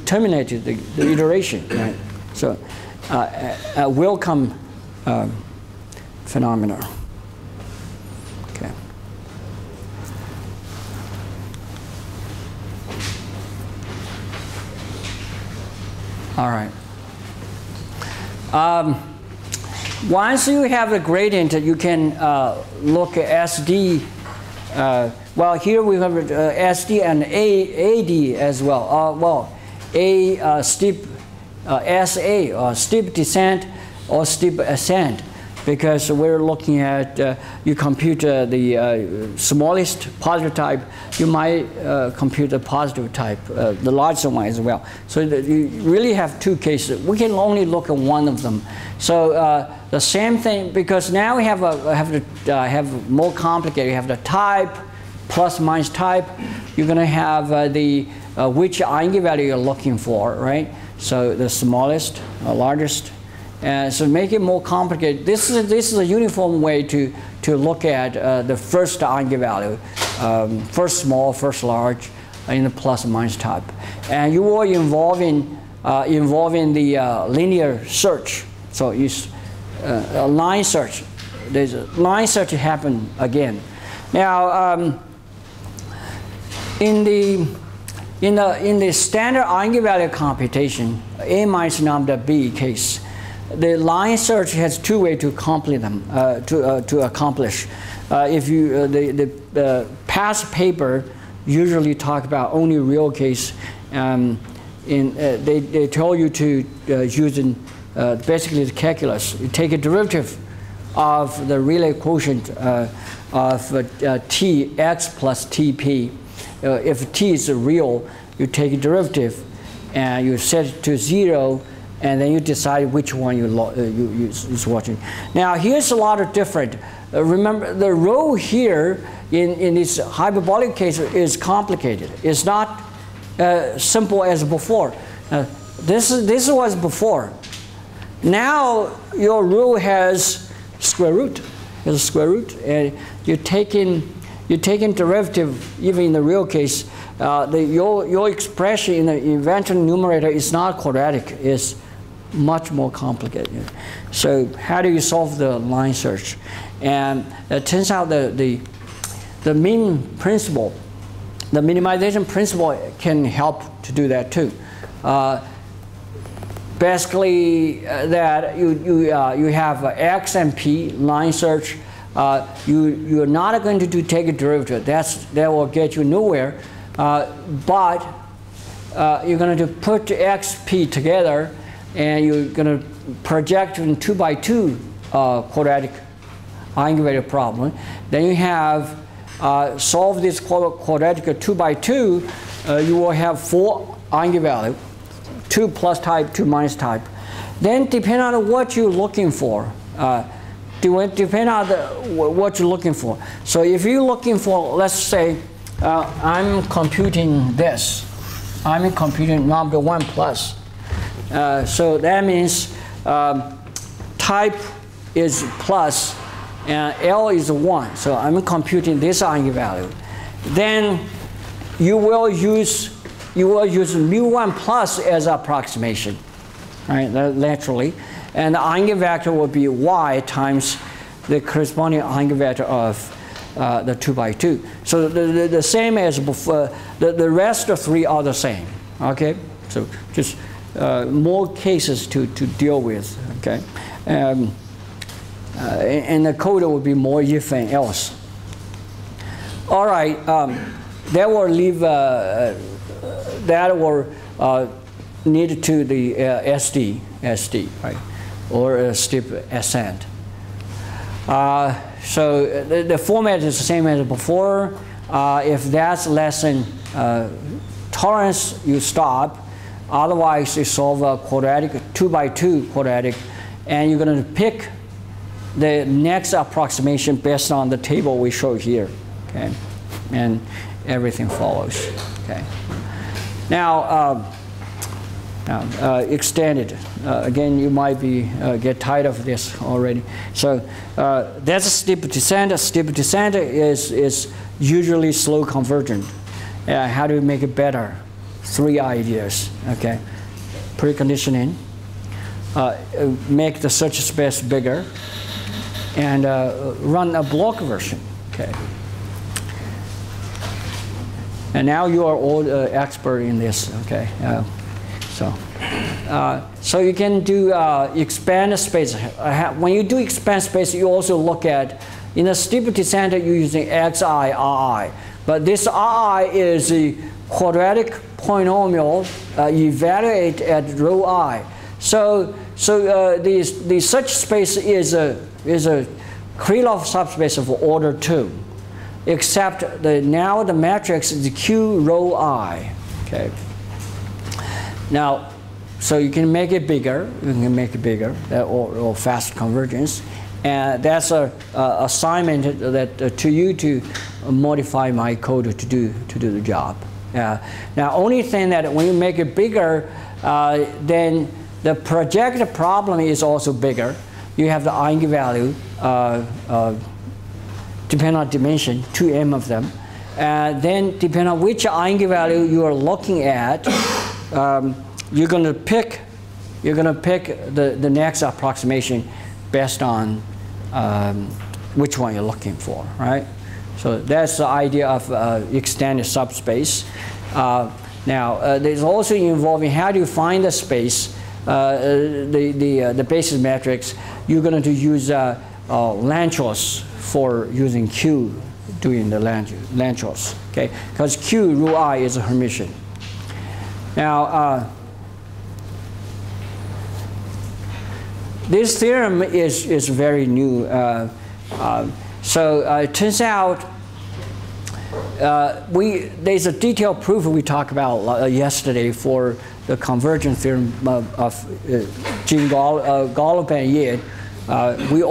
terminate the iteration, right? So a welcome phenomena. Okay. All right. Once you have a gradient, you can look at SD. Well, here we have SD and AD as well. Steep SA, or steep descent, or steep ascent, because we're looking at, you compute the smallest positive type, you might compute the positive type, the largest one as well. So you really have two cases. We can only look at one of them. So the same thing, because now we have more complicated. You have the type, plus minus type. You're going to have which eigenvalue you're looking for, right? So the smallest, largest. So make it more complicated. This is a uniform way to look at the first eigenvalue, first small, first large, in the plus and minus type. And you are involving the linear search. So it's a line search. There's a line search happen again. Now in the standard eigenvalue computation, A minus lambda B case, the line search has two ways to accomplish them. To accomplish, if you the past paper usually talk about only real case. They tell you to using basically the calculus. You take a derivative of the Rayleigh quotient of t x plus tp. If t is real, you take a derivative and you set it to 0. And then you decide which one you're watching. Now here's a lot of different. Remember, the row here in this hyperbolic case is complicated. It's not simple as before. This was before. Now your rule has square root. Has a square root, and you're taking derivative even in the real case. Your expression in the eventual numerator is not quadratic. It's much more complicated. So how do you solve the line search? And it turns out the min principle, the minimization principle, can help to do that too. Basically, that you have x and p line search. You're not going to take a derivative. That will get you nowhere. But you're going to put x, p together, and you're going to project in 2 by 2 quadratic eigenvalue problem. Then you have solve this quadratic 2 by 2. You will have 4 eigenvalue, 2 plus type, 2 minus type. Then depending on what you're looking for, depend on what you're looking for. So if you're looking for, let's say, I'm computing this. I'm computing number 1 plus. So that means type is plus and L is 1. So I'm computing this eigenvalue. Then you will use mu1 plus as approximation, right? Naturally, and the eigenvector will be y times the corresponding eigenvector of the 2 by 2. So the same as before. The rest of 3 are the same. Okay, so just more cases to deal with. Okay, and the code will be more if and else. All right, that will leave that will need to the SD, right, or steep ascent. So the format is the same as before. If that's less than tolerance, you stop. Otherwise, you solve a quadratic 2 by 2 quadratic, and you're going to pick the next approximation based on the table we show here. Okay, and everything follows. Okay. Now, extended. Again, you might get tired of this already. So that's a steep descent. A steep descent is usually slow convergent. How do we make it better? 3 ideas. Okay, preconditioning, make the search space bigger, and run a block version. Okay. And now you are all expert in this. Okay. So you can do expand space. When you do expand space, you also look at, in a steep descent, you're using xi, ri. But this ri is a quadratic polynomial evaluate at row I. So the such space is a Krylov subspace of order 2, except now the matrix is Q row I. Okay. Now, so you can make it bigger. You can make it bigger, or fast convergence, and that's a assignment that to you to modify my code to do the job. Now, only thing that when you make it bigger, then the projected problem is also bigger. You have the eigenvalue, depending on dimension, 2m of them. Then depending on which eigenvalue you are looking at, you're going to pick the next approximation based on which one you're looking for, right? So that's the idea of extended subspace. Now, there's also involving how do you find the space, the basis matrix. You're going to use Lanchos for using Q doing the Lanchos, okay? Because Q row I is a Hermitian. Now, this theorem is very new. So it turns out there's a detailed proof we talked about yesterday for the convergence theorem of Jin Golub and Ye. We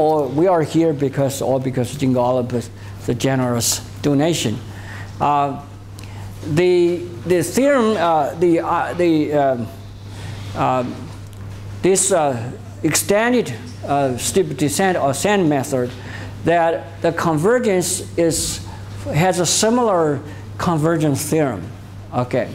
are here because Jin Golub is the generous donation. The theorem, this extended steep descent or ascent method, that the convergence has a similar convergence theorem. Okay,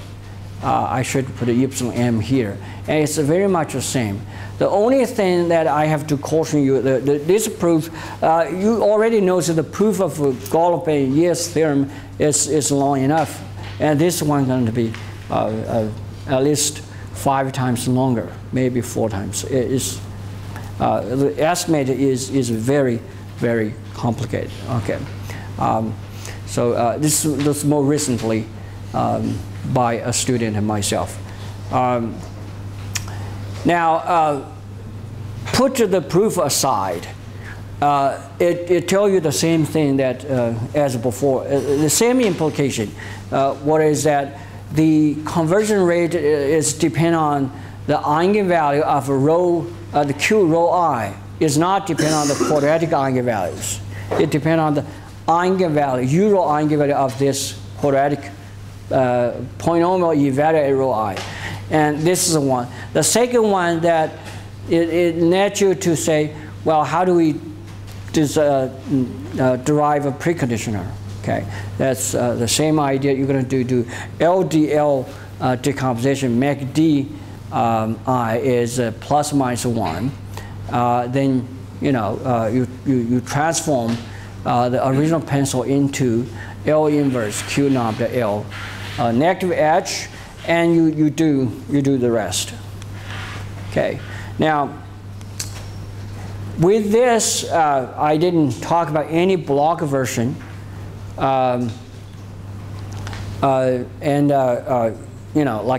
I should put a epsilon m here, and it's very much the same. The only thing that I have to caution you, this proof, you already know that the proof of Golub-Yes theorem is long enough, and this one is going to be at least 5 times longer, maybe 4 times. The estimate is very, very complicated. Okay, so this was more recently by a student and myself. Now, put the proof aside. It tells you the same thing that as before, the same implication. What is that the conversion rate is depend on the eigenvalue of rho, the Q rho I is not depend on the quadratic eigenvalues. It depends on the eigenvalue, U rho eigenvalue of this quadratic polynomial evaluated rho I. And this is the one. The second one that it lets you to say, well, how do we derive a preconditioner? Okay, that's the same idea. You're going to do LDL decomposition. Make D I is plus minus 1. Then you transform the original pencil into L inverse Q lambda L negative H, and you do the rest. Okay. Now, with this, I didn't talk about any block version, like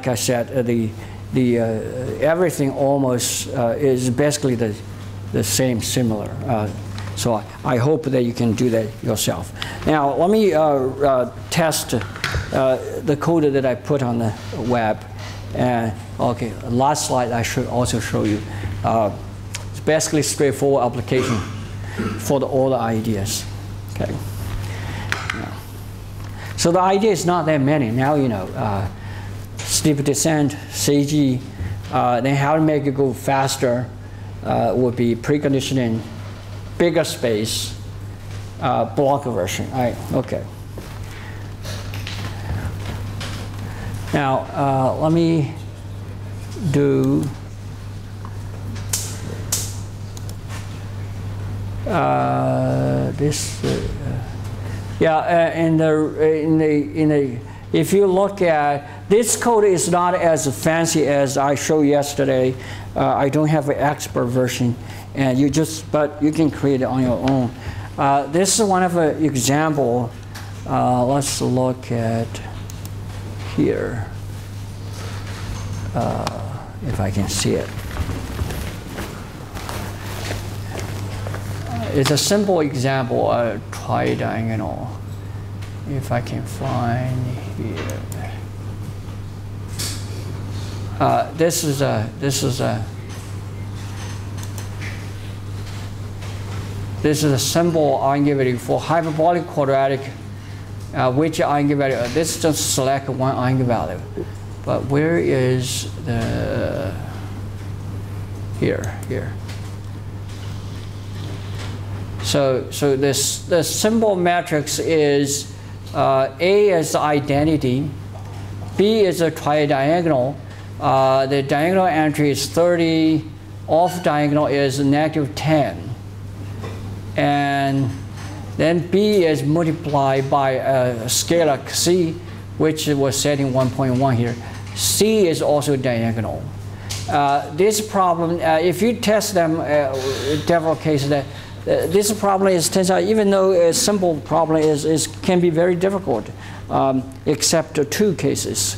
I said, the everything almost is basically the same, similar. So I hope that you can do that yourself. Now, let me test the code that I put on the web. Okay, last slide I should also show you. It's basically straightforward application for all the ideas. Okay. Yeah. So the idea is not that many. Now you know steep descent, CG. Then how to make it go faster would be preconditioning, bigger space, block version. Okay. Now, let me do this. If you look at this code, is not as fancy as I showed yesterday. I don't have an expert version, and but you can create it on your own. This is one of an example. Let's look at here, if I can see it. It's a simple example of tridiagonal. If I can find here, this is a simple eigenvalue for hyperbolic quadratic. Which eigenvalue? This just select one eigenvalue, but where is the here? So the symbol matrix is A is the identity, B is a tridiagonal. The diagonal entry is 30. Off diagonal is -10, and then B is multiplied by a scalar C, which was setting 1.1 here. C is also diagonal. This problem, if you test them in several cases, this problem turns out, even though a simple problem can be very difficult, except 2 cases,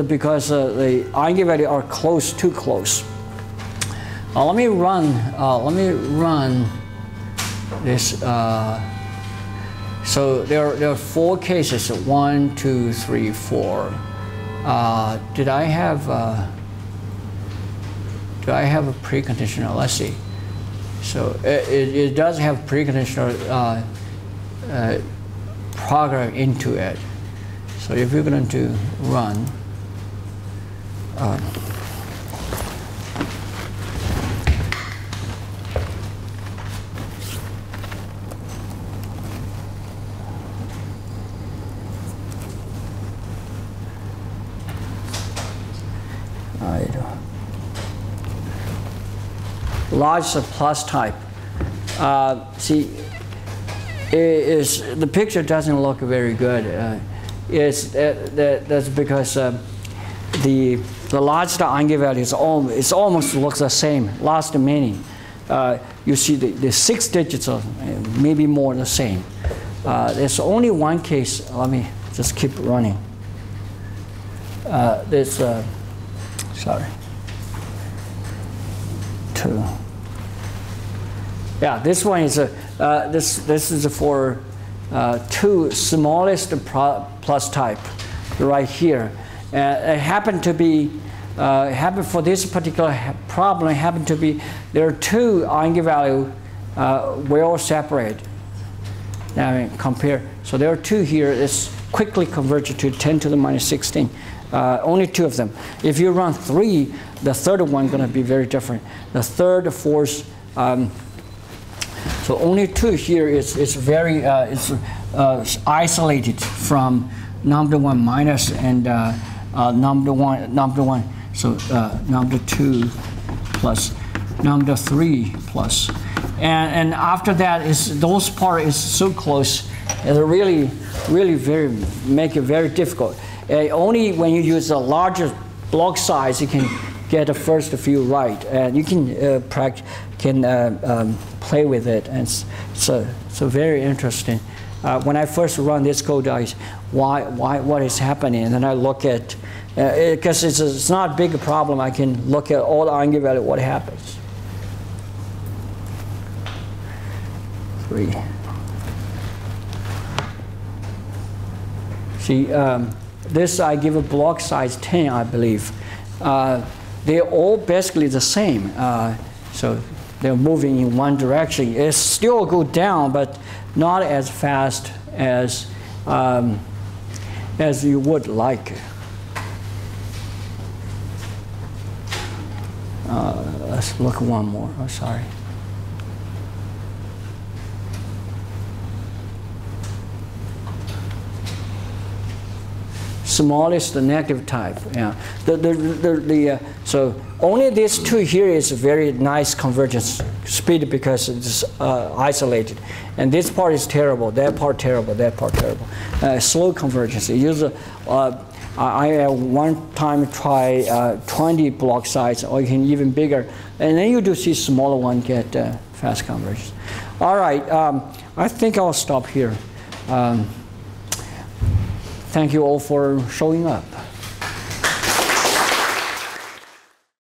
because the eigenvalues are too close. Let me run this. So there are 4 cases. 1, 2, 3, 4. Did I have do I have a preconditional? Let's see. So it does have preconditional program into it. So if you're going to run, largest plus type. See, the picture doesn't look very good. That's because the largest eigenvalue is almost looks the same. Last meaning, you see the 6 digits are maybe more the same. There's only one case. Let me just keep running. Sorry. 2. Yeah, this one is this is for 2 smallest plus type, right here. It happened to be for this particular problem. It happened to be there are 2 eigenvalue well separated. I mean, compare. So there are 2 here. It's quickly converged to 10 to the minus 16. Only 2 of them. If you run 3, the third one going to be very different. The third, 4th. So only 2 here is very isolated from number 1 minus and number one. So number 2 plus number 3 plus, and after that those part is so close. It really make it very difficult. Only when you use a larger block size you can get the first few right, and you can play with it, and so very interesting. When I first run this code, what is happening, and then I look at because it's not a big problem. I can look at all the eigenvalue what happens. 3. See, this I give a block size 10, I believe. They're all basically the same. So they're moving in one direction. It still go down, but not as fast as you would like. Let's look one more. Oh, sorry. Smallest negative type. Yeah. So only these 2 here is a very nice convergence speed because it's isolated, and this part is terrible. That part terrible. That part terrible. Slow convergence. I one time try 20 block size, or you can even bigger, and then you do see smaller one get fast convergence. All right. I think I'll stop here. Thank you all for showing up.